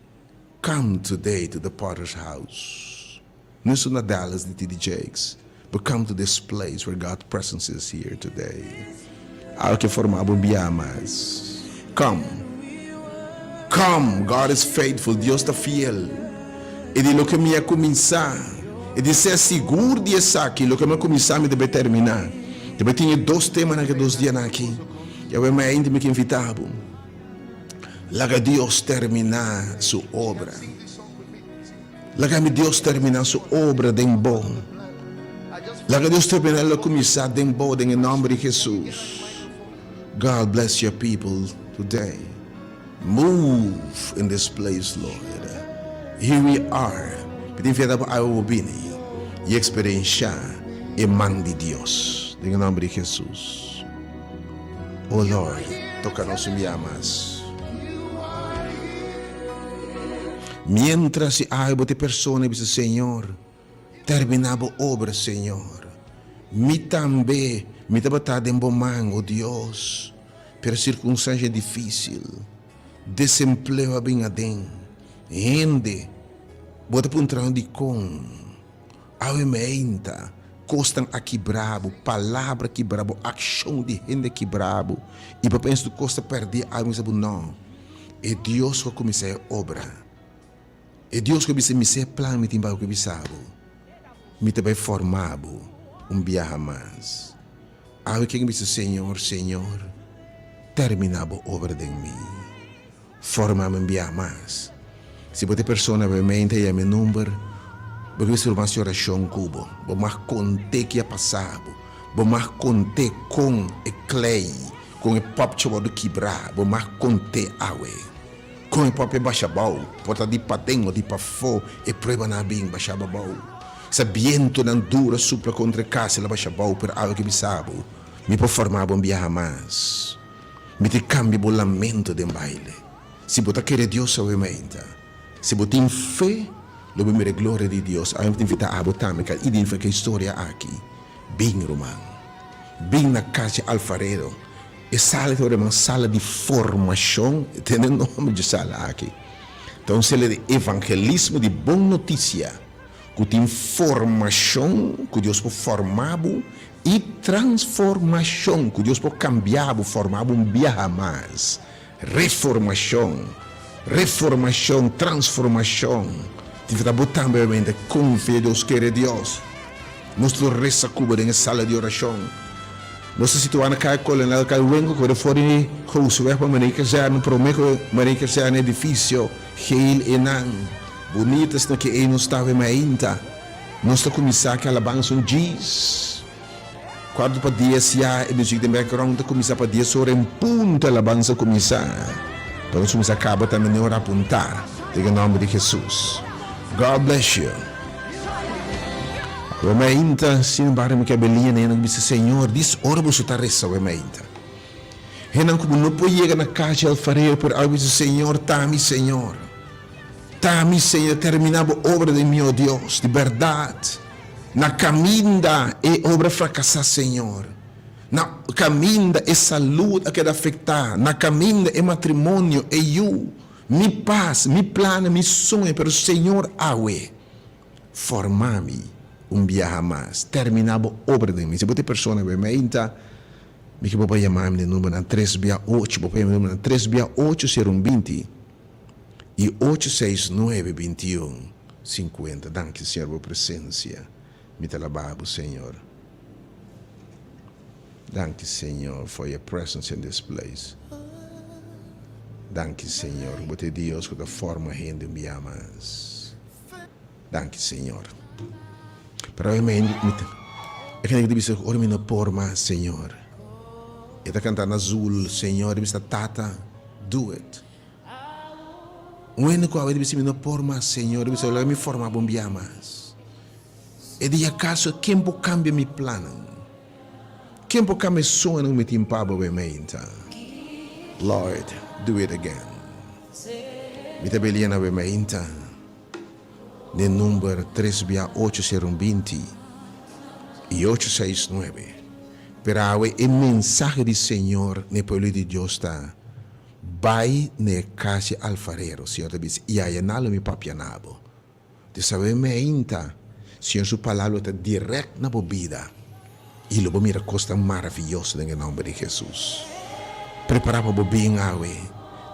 come today to the potter's house. Não sou na Dallas de TD Jakes, but come to this place where God's presence is here today. Ao que formava biamas. Come. Come, God is faithful, Deus está fiel. E de lo que me ia começar, e de ser seguro de essa aqui, lo que me começar me deve terminar. Deve ter 2 temas naqueles 2 dias aqui. Eu vou ainda me invitava. Lá que Deus terminar sua obra. Lá que Deus terminar sua obra de bom. Lá que Deus terminar a começar de bom em nome de Jesus. God bless your people today. Move in this place, Lord. Here we are. Pedimos para a obini e experienciar a mão de Deus. Em nome de Jesus. Oh Lord, toca-nos me amas. Mientras si hay bote persona dice Señor, terminaba obra, Señor. Mi también, mi tabatad en bomán, oh Dios, pero circunstancia difícil, desempleo bem adem, rende, bota para um trão de com, aumenta, costam aqui brabo, palavra que brabo, ação de rende que brabo, e para pensar que costa perder a missa não, é Deus que começa a obra, é Deus que começa a plano, me timba que bisabo, me também formado, viaja mais, aí quem disse Senhor, Senhor, terminava a obra de mim. Forma-me enviar mais. Se você pessoa realmente é meu número, você vai uma oração cubo. Vamos contar que é passado. Vamos contar com o clay, com o pop do quebrar. Vamos contar awe. Com o pop baixabau, porta de patengo, de pafo, e prova na bem baixabau. Sabiento não dura supra contra casa la baixabau per awe que bisabo. Me pode formar um viajar mais. Me te cambia o lamento de baile. Se você quer Deus realmente, se você tem fé, lo primeiro glória de Deus, a gente invita a botar me que identifica a história aqui, bem romano, bem na casa alfarero, e sala de uma sala de formação, tem o nome de sala aqui. Então, se ele é evangelismo de boa notícia, que tem formação, que Deus pode formar, e transformação, que Deus pode cambiar, formar viajar mais. Reformação, transformação. Tive botar realmente com fé Deus quer Deus. Nosso reza cuba na sala de oração. Nossa situação cai colena cai vengo quando fora de house vai para Maria já no prometo Maria já no edifício heil enan bonitas no que ei não estava ainda. Nossa começar que alabança diz. Quando para dia se há music de background começar para dia sobre em punta alabança começar. Então começar acaba também na hora apontar. Em nome de Jesus. God bless you. O mainta sin barem que abelinha nem não disse Senhor, diz ora você está reza o mainta. Renan como não pode chegar na casa alfarero por algo diz Senhor, tá-me Senhor, terminava a obra de meu Deus, de verdade. Na caminda é obra fracassar, Senhor. Na caminda é saúde a que afetar. Na caminda é matrimônio, é eu. Mi paz, mi plano, mi sonho, pero Senhor, awe. Formar-me viajar mais. Terminava a obra de mim. Se você pessoa realmente, me que vou chamar-me de número 368, vou chamar-me de número 368 e 869 21 50. Danke, Senhor, por presença. Me alababo, Senhor. Thank you, Senhor, for your presence in this place. Thank you, Senhor, por Deus que da forma rende me amas. Thank you, Senhor. Pero eu me que dizer, ora me não por mais, Senhor. E tá cantando azul, Senhor, me está tata, do it. O único que eu disse me não por mais, Senhor, me forma bom me amas. E de acaso, quem pode cambiar meu plano? Quem pode cambiar sonho no meu tempo, obviamente? Lord, do it again. Me tabelian obviamente. No número 36820 e 869. Pero o mensaje do Senhor no povo de Deus está. Vai na casa alfarero, Senhor, te diz, e aí não me papianabo. De saber me Senhor, sua palavra está direto na vida. E lo mira coisa maravilhosa em nome de Jesus. Preparava o bem awe.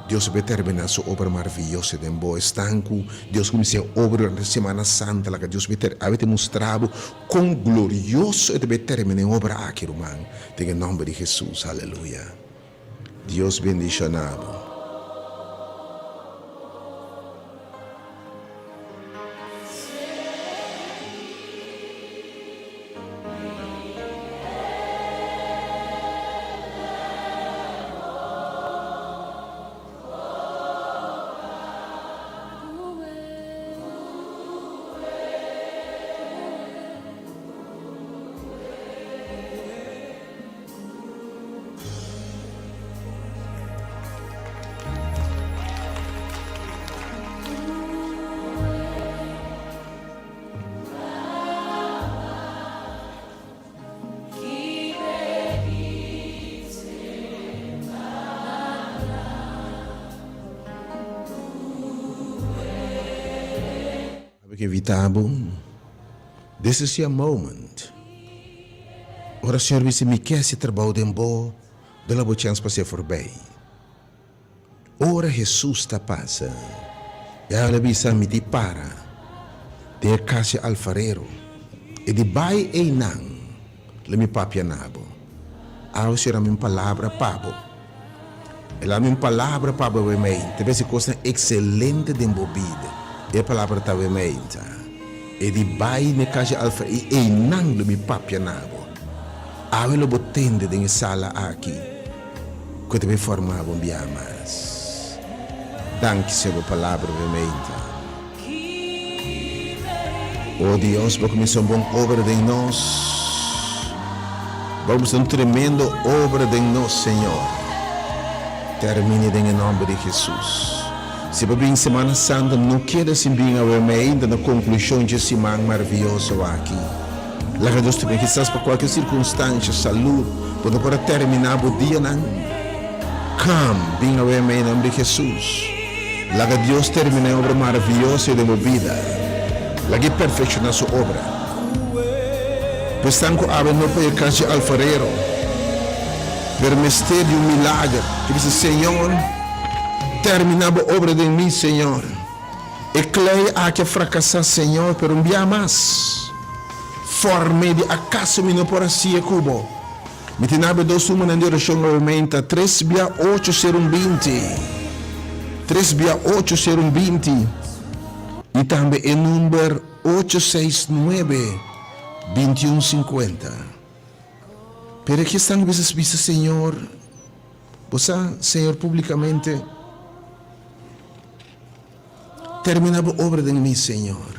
Deus vai terminar sua obra maravilhosa em boa estanco. Deus começa a obra na Semana Santa, que Deus vai te mostrar com glorioso e vai terminar a obra aqui, irmão. Em nome de Jesus, aleluia. Deus bendiga nabo. que evitabo, this is your moment. Ora, Senhor, se me quer se trabalho de boa, dá a chance para ser voorbij. Ora, Jesus está passa. E ela bisa me para. De casa alfarero. E de bai e nang. Le mi papia nabo. Ao será minha palavra pabo. Ela minha palavra pabo we mei. Teve se coisa excelente de embobida. E a palavra tá we mei. E de bai ne casa alfarero. E nang le mi papia nabo. Ao lo botende de sala aqui. Que te formava um biamas. Danke sobre a palavra vermelha. Oh Deus, vai começar uma boa obra de nós. Vamos uma tremenda obra de nós, Senhor. Termine em nome de Jesus. Se vai vir Semana Santa, não queda sem vir a vermelha na conclusão de semana maravilhosa aqui. Lá que Deus também quizás para qualquer circunstância, saúde, para terminar o dia, não. Come, bem a vermelha em nome de Jesus. Lá que Deus termine a obra maravilhosa de minha vida. Lá que perfecciona sua obra. Pois tanto abre no para casa alfarero. Per mistério milagre. Que diz, Senhor, termina a obra de mim, Senhor. E clay a que fracassar, Senhor, pero um dia mais. Forme de acaso me não por assim cubo. Me tinabe dos uma na direção aumenta 3/8/20. 3/8/20 e também o número 869-2150. Pero aqui estão os Senhor, você, Senhor, publicamente terminava a obra de mim, Senhor.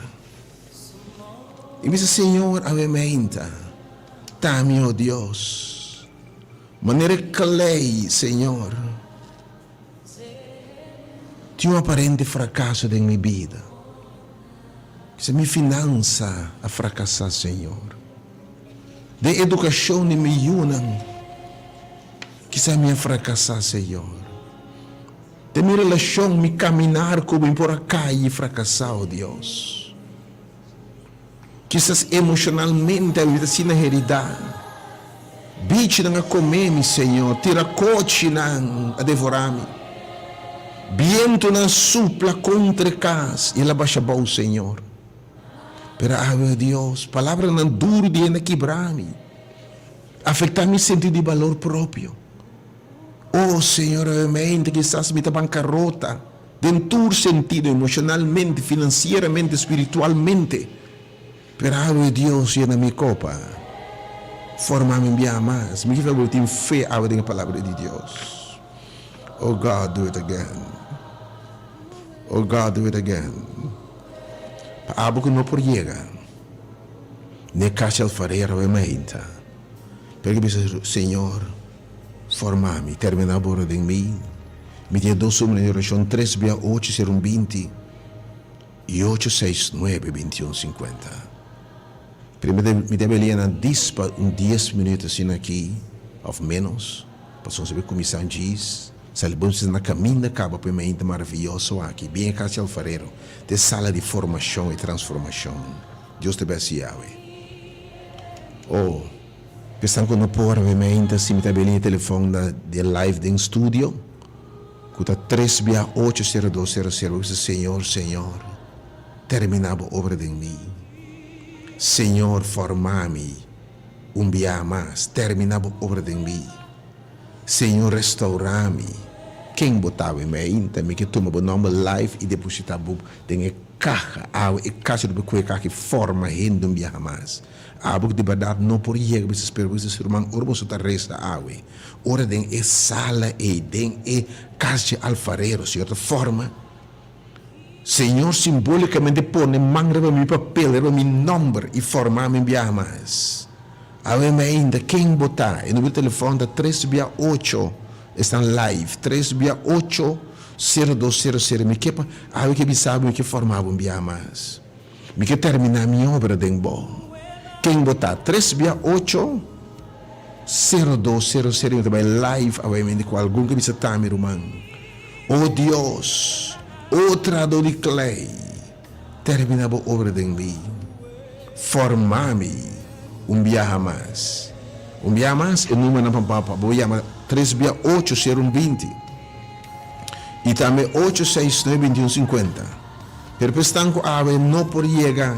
E diz, Senhor, avementa, tame, oh Deus, maneira que lei, Senhor, tinha um aparente fracasso em minha vida. Que se minha finança a fracassar, Senhor. De educação de me unam. Que se minha fracassar, Senhor. De minha relação me caminhar como por acá e fracassar, oh Deus. Quizás emocionalmente a vida se na heredade. Bicho não a comer-me, Senhor. Tira coche não a devorar-me. Viento na supla contra casa e ela baixa bom, Senhor. Pero, meu Deus, palavra não duro de ainda quebrar-me. Afetar meu sentido de valor próprio. Oh, Senhor, amém, que estás me bancarrota. Dentro sentido, emocionalmente, financeiramente, espiritualmente. Pero, meu Deus, e na minha copa. Forma-me enviar mais. Me que tenho fé a palavra de Deus. Oh, God, do it again. Oh God, do it again. Paabo que não por llegar. Ne casa alfarero e meinta. Porque diz, Senhor, forma-me, termina a obra de mim. Me dê dois números de oração 3/8/20 e 869-2150. Primeiro me deve ler na 10 minutos assim aqui, ou menos, para saber como isso diz. Salvamos na caminho acaba para mim maravilhoso aqui, bem a casa alfarero, de sala de formação e transformação. Deus te abençoe. Oh, pensando que não pode ver se me está bem o telefone de live de estúdio, que está 3/8/0200. Senhor, Senhor, terminava a obra de mim. Senhor, forma-me dia mais, terminava a obra de mim. Senhor, restaurar-me. Quem botava em mim, também que toma o nome live e depositava em caixa, e caixa de caixa que forma rende dia mais. Algo de verdade não por ir, mas espero que esse irmão orboso ta resta água. Ora den e sala e den e caixa alfarero, certa forma. Senhor, simbolicamente põe mangra para meu papel, para meu nome e formar-me dia mais. Avem ainda quem botar, e no meu telefone da 3/8 está live, 3/8/0200. Me quepa, aí que me sabe que formava dia mais. Me que terminar minha obra de bom. Quem botar 3/8/0200 também live, avem com algum que me está me rumando. Oh Deus, outra dor de clay. termina a obra de mim. Formar-me dia mais. Dia mais, o número na papa, vou chamar 368 e também 869-2150. Pero pestanco ave não por chegar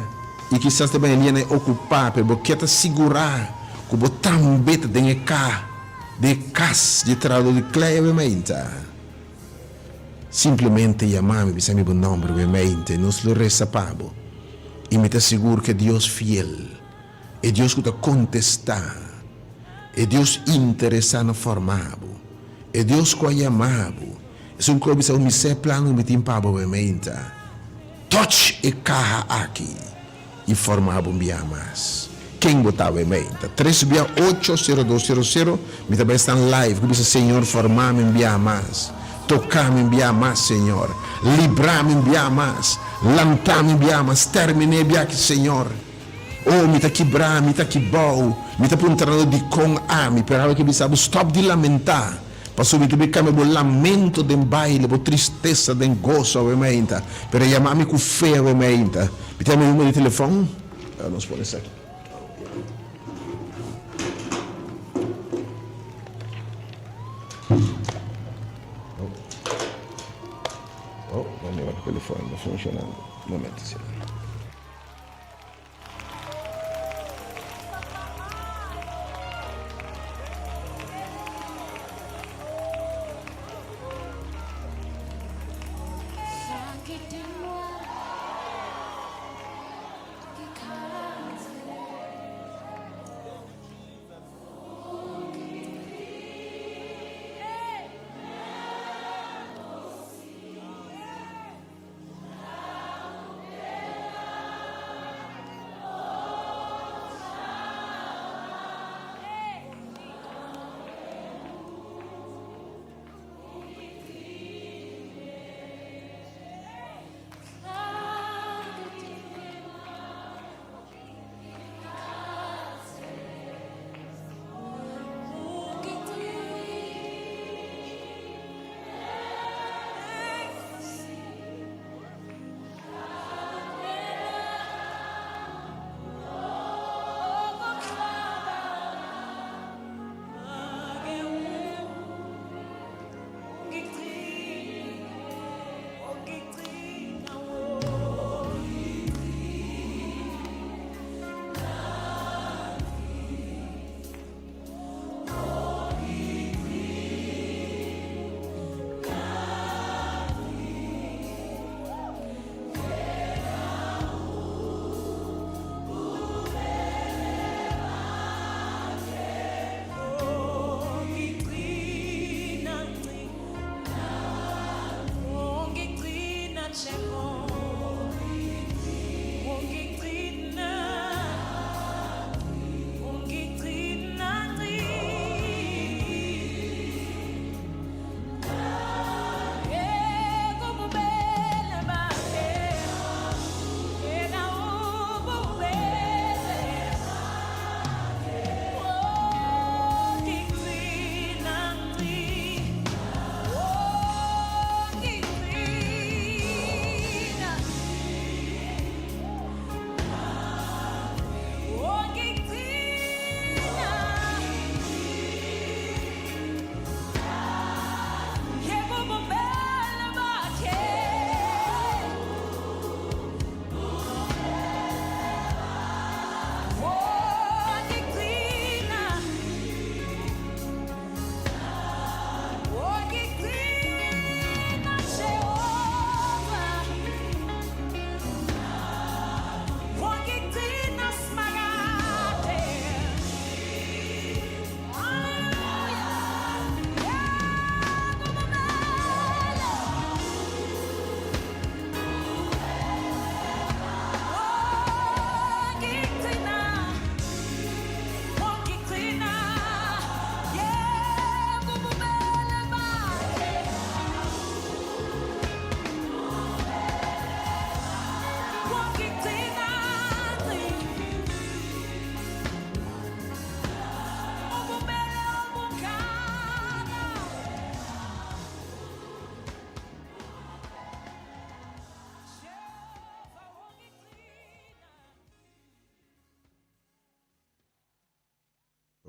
e quizás também ele ocupar, pero porque te segurar que o também tem cá de casa de trabalho de claramente. Simplesmente chamar-me, bisa meu nome, obviamente, nos lo resapabo. E me te asseguro que Deus fiel, é Deus que te contestar, é Deus interessado formado, é Deus que é chamado. É um clube que me se plano me tem para obviamente. Touch e carra aqui e formado dia mais. Quem botava em mente? 368-0200, me também está live, que diz Senhor, formar-me em dia mais. Tocar-me em dia mais, Senhor. Livrar-me em dia mais. Lantar-me em dia mais. Terminei em dia, Senhor. Oh, me está quebrar, me está quebrar, me está apontando de com a me, pero que me sabe, stop de lamentar. Passou me também o lamento de baile, a tristeza de gozo, obviamente. Pero chamar-me com fé, obviamente. Me tem meu número de telefone? Nós podemos aqui. Vamos ver o telefone, não funcionando. Um momento, senhor.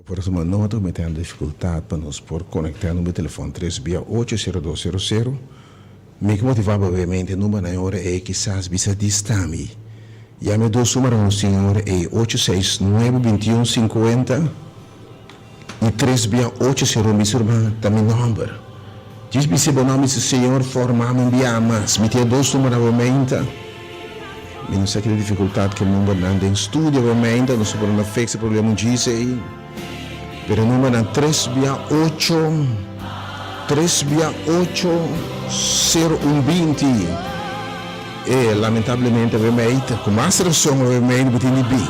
Por essa nota, me tem dificuldade para nos por conectar no meu telefone 368-0200. Me motivava obviamente o número na hora é quizás bisa distami. E a meu dois números no senhor é 869-2150 e 368 misurma também número. Diz bisa o nome do senhor formamos dia mas me tem dois números obviamente. Me não sei que dificuldade que o número não tem estúdio obviamente, não sei por onde fixa problema disso aí. Pero número 368-0120 e lamentavelmente ovviamente com mais razão ovviamente não tem bem.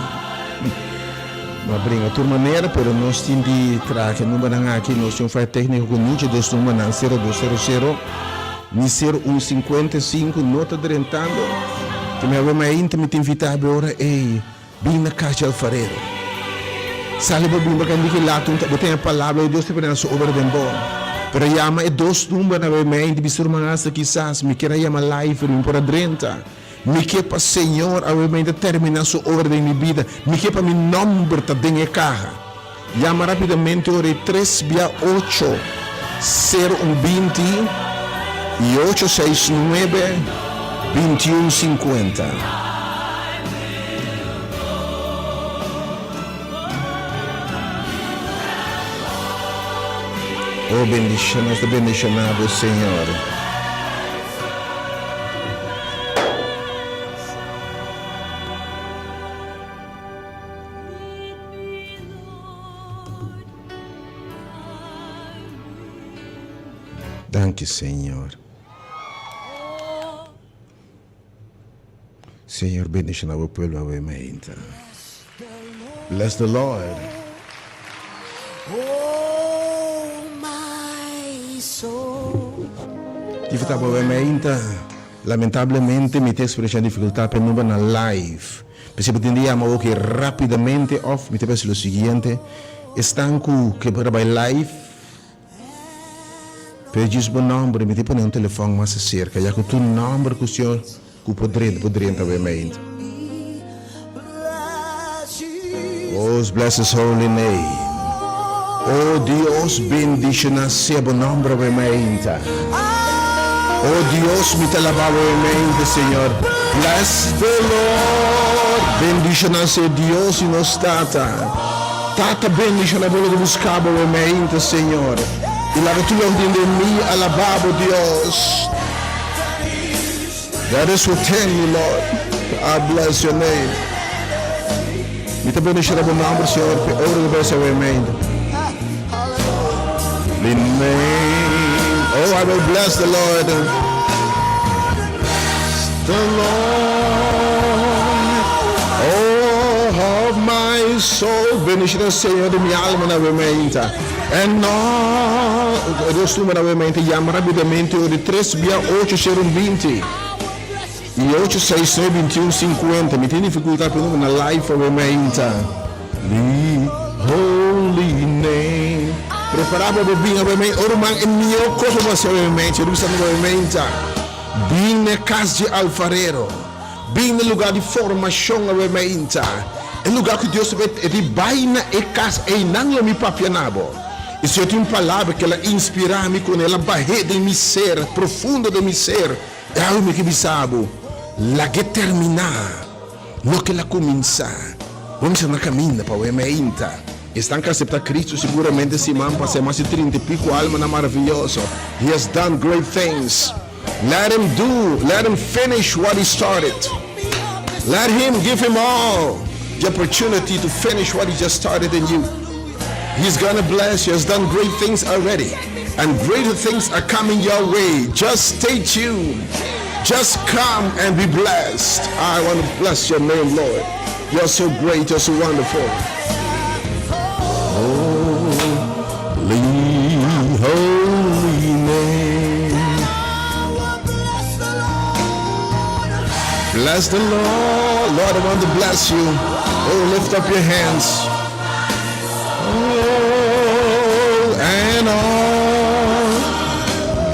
Mas brinca de maneira, pero nós temos de trazer o número aqui, nós temos um técnico com nítido dos números 0200 e 0155 nota drentando que me ovviamente me tem invitado agora é bem na casa de alfareiro. Sali por bem bacana que lá tu tem a palavra e Deus te prende sobre dem bom. Pero llama e dos números na mente bisur manasa quizás me quer chamar live me por adrenta. Me quer para Senhor obviamente terminar sua obra de minha vida. Me quer para meu número tá dentro carro. Llama rapidamente ore 368 0120 e 869 2150. Oh, bendiciones, bendicionado Senhor. Danke, Senhor. Senhor, bendicionar o povo obviamente. Bless the Lord. Obviamente, lamentavelmente, mi tem expressão dificuldade para não na live. Porque entendiamo que rapidamente off, mi te penso o seguinte, estanco que para vai live, pedi o nome, mi te põe um telefone mais cerca, já que tu nome que o senhor que poderia obviamente. Oh, bless His holy name. Oh, Deus bendicionar seu nome obviamente. Oh Dios, mi te alababa obviamente, Señor. Bless the Lord. Bendicionar se Dios e nos tata. Tata bendicionar volo de buscar obviamente, Señor. E la tu de mim, alababo Dios. That is within me, Lord. I bless your name. Mi te bendicionar o nome, Senhor. Ora de bênção obviamente. Oh, I will bless the Lord. The Lord, oh, of my soul. Bendicionar o Senhor de minha alma novamente. And no, Deus número novamente. Llama rapidamente o de 368-0120 e 869-2150. Me tem dificuldade para na live obviamente. The holy name. Preparava para vir obviamente. Orman em meu corpo você obviamente. Eu estou obviamente. Bem na casa de alfarero. Bem no lugar de formação obviamente. É lugar que Deus vê de baina e casa e não me papianabo. E se eu tenho uma palavra que ela inspira-me com ela barre de meu ser, profundo de meu ser, é algo que me sabe. La que terminar, lo que ela começar. Vamos na caminho para obviamente. Estão que aceitar Cristo seguramente esse man passei mais de 30 e pico alma na maravilhoso. He has done great things. Let him do, let him finish what he started. Let him give him all the opportunity to finish what he just started in you. He's gonna bless you. He has done great things already. And greater things are coming your way. Just stay tuned. Just come and be blessed. I want to bless your name, Lord. You're so great, you're so wonderful. Holy name. Bless the Lord. Lord, I want to bless you. Oh, lift up your hands. Oh, and all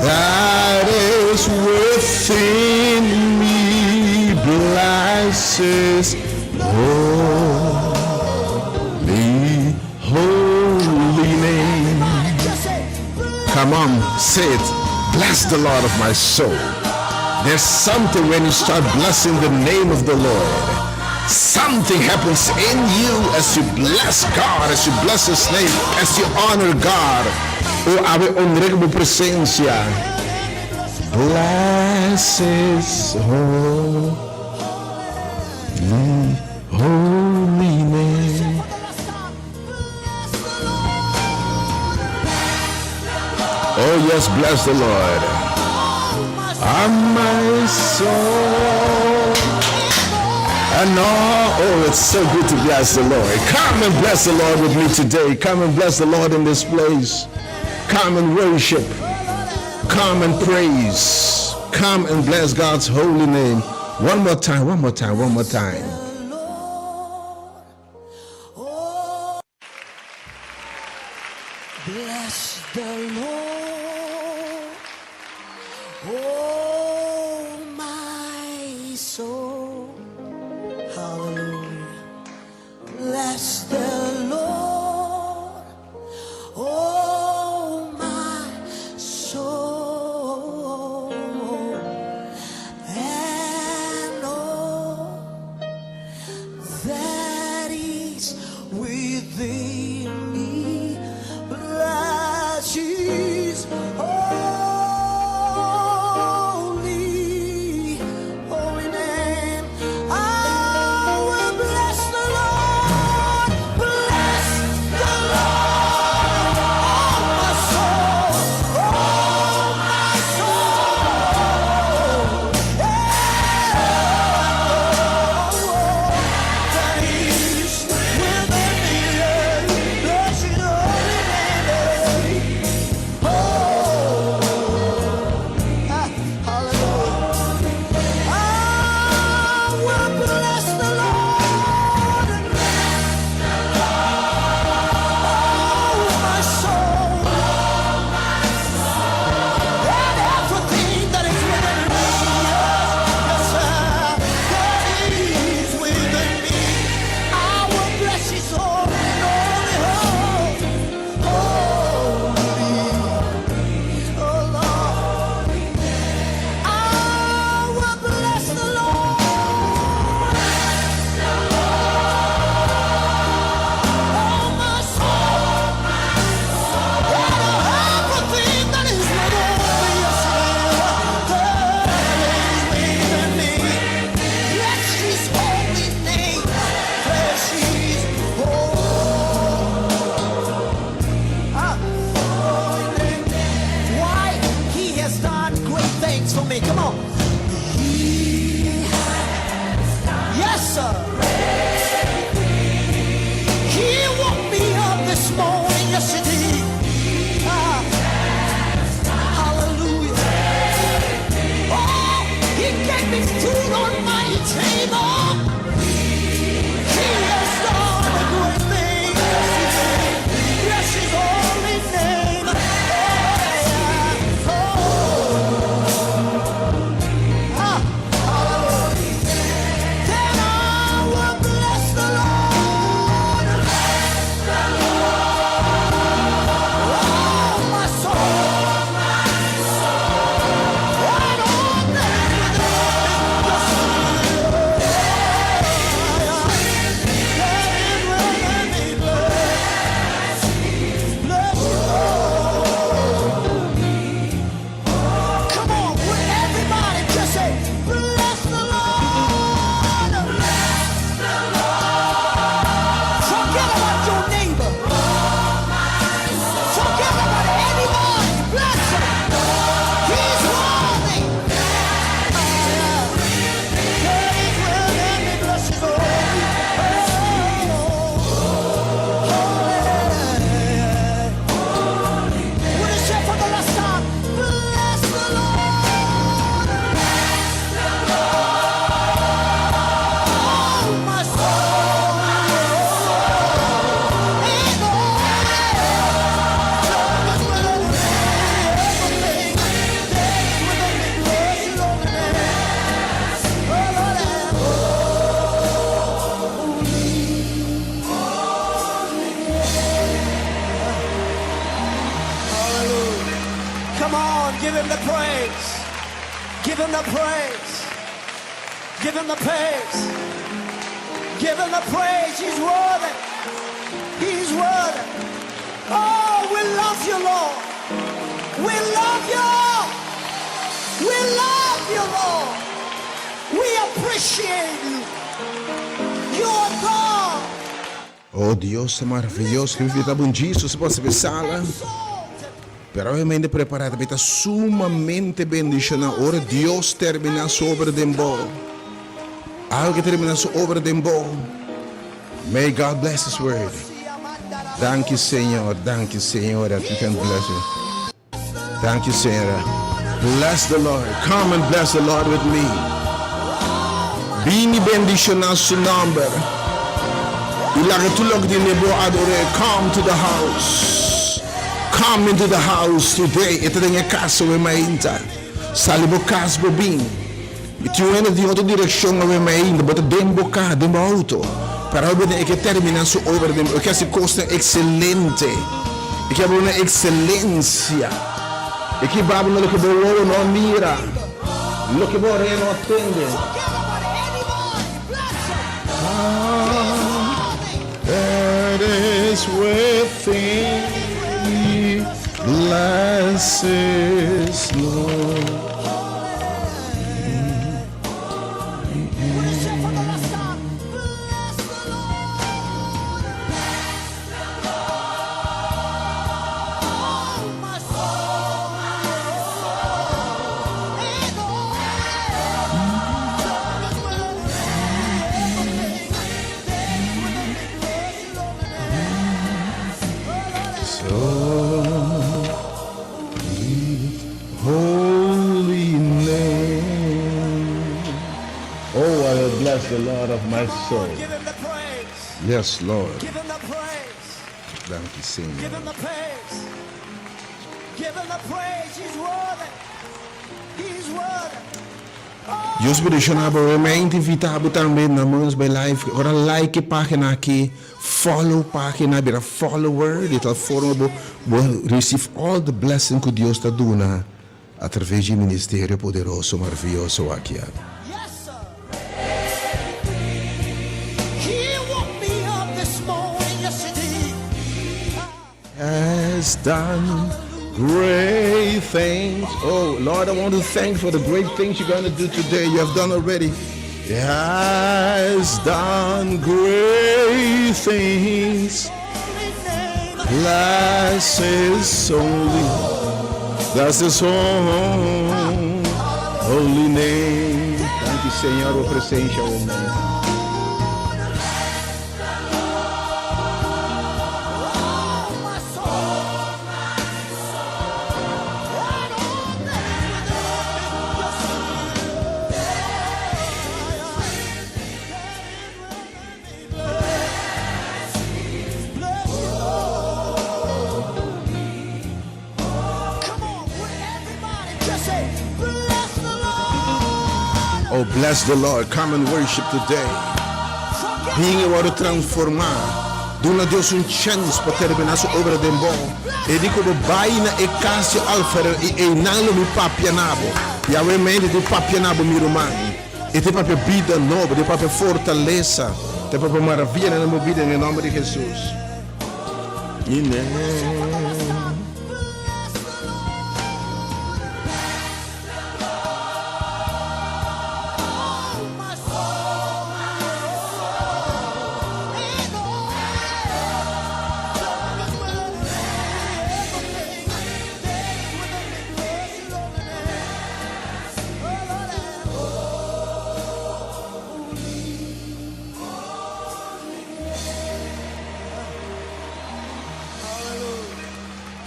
that is within me blesses holy, holy Come on, say it. Bless the Lord of my soul. There's something when you start blessing the name of the Lord. Something happens in you as you bless God, as you bless His name, as you honor God. O ave honrei mo presencia. Bless His holy name. Oh yes, bless the Lord. My soul. And oh, it's so good to bless the Lord. Come and bless the Lord with me today. Come and bless the Lord in this place. Come and worship. Come and praise. Come and bless God's holy name. One more time, one more time, one more time. Bless the Lord, oh my soul. Hallelujah. Bless the Lord, oh my soul, and all that is within me. Bless His holy Give him the praise. Give him the praise. Give him the praise. He's worthy. He's worthy. Oh, we love you, Lord. We love you. We love you, Lord. We appreciate you. You're God. Oh Deus é maravilhoso, que vida bom disso, se possa pensá-la. Pero obviamente preparada para sumamente bendicional. Ora Deus termina sua obra de bom. Algo que termina sua obra de bom. May God bless His word. Thank you, Senhor. Thank you, Senhor, that you can bless it. Thank you, Senhor. Bless the Lord. Come and bless the Lord with me. Bini bendicional su number. Ilagatulog din nebo adore. Come to the house. Come into the house today. Ito na nga kaso we mainta. Salibo kasbo bin. Ito yung di oto direksyon nga we mainta. Bata dembo ka, dembo auto. Para eu ver que termina sua obra de eu quero se costa excelente. Eu quero uma excelência. E que babo no que boa não mira. No que boa não atende. That is within me. Bless His Lord. Holy name. Oh, I will bless the Lord of my soul. Give him the praise. Yes, Lord. Give him the praise. Thank you, Senhor. Give him the praise. Give him the praise. He's worthy. He's worthy. Deus me deixou na realmente invitado também na mãos by live. Agora like a página aqui, follow página, vira follower, de tal forma vou receive all the blessing que Deus está dando através do ministério poderoso, maravilhoso aqui. Yes, sir. He woke me up this morning. Yes, he did. Has done great things. Oh Lord, I want to thank for the great things you're going to do today. You have done already. He has done great things. Bless His holy. Bless His holy name. Thank you, Senhor, por presença, amém. Oh, bless the Lord. Come and worship today. Being able to transformar. Duna Deus chance para terminar sua obra de bom. E dico do baina e casio alfere e nalo mi papianabo. E a mente de papianabo mi romani. E te propria vida nova, de propria fortaleza, de propria maravilha na minha vida em nome de Jesus.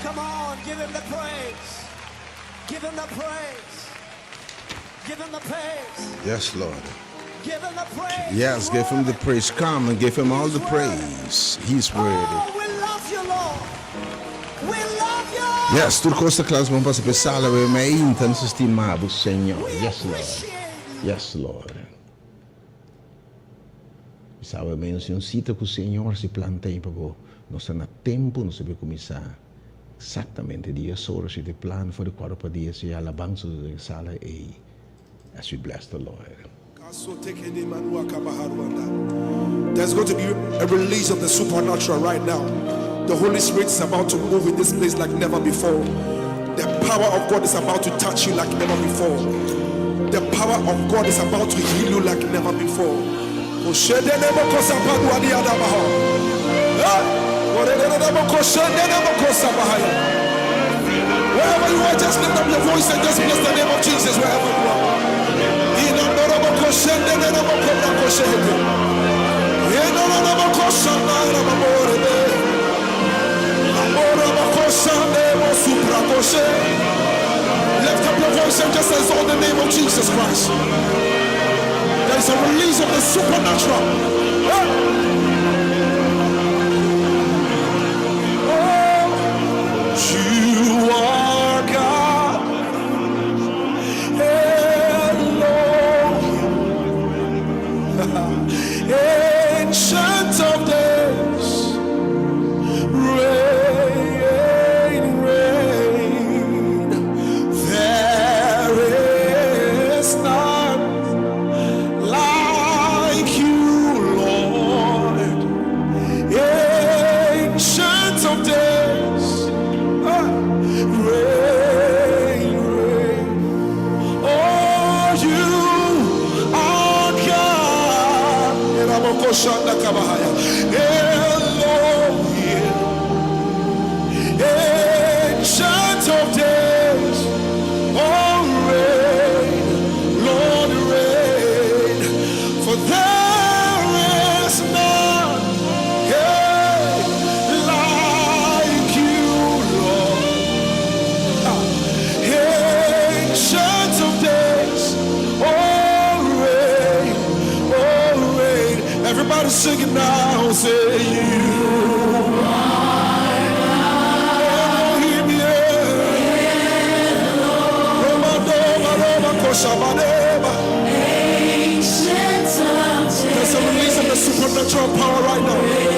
Come on, give him the praise. Give him the praise. Give him the praise. Yes, Lord. Give him the praise. Yes, give Him the praise. Come and give Him all the praise. He's worthy. Oh, we love you, Lord. We love you. Yes, tudo costa claro, vamos passar pensar, eu me intan estimado, Senhor. Yes, Lord. Yes, Lord. Sabe, menos um sítio que o Senhor se planteia para nós está no tempo, nós sabemos começar exatamente dias horas de plano para o corpo dia se alabança da sala e as we bless the Lord. There's going to be a release of the supernatural right now. The Holy Spirit is about to move in this place like never before. The power of God is about to touch you like never before. The power of God is about to heal you like never before. Wherever you are, just lift up your voice and just bless the name of Jesus wherever you are. Lift up your voice and just exalt the name of Jesus Christ. There is a release of the supernatural. You are God, Elohim, Ancient of Days, reign, reign. There is none like you, Lord, Ancient of Days. Reign, reign. Oh, you are God. Elohim, Ancient of Days. Oh, reign, Lord, reign. For there is none like you, Lord. Ancient of Days, oh reign. Everybody sing it now, say you. Elohim, There's a release of the supernatural power right now.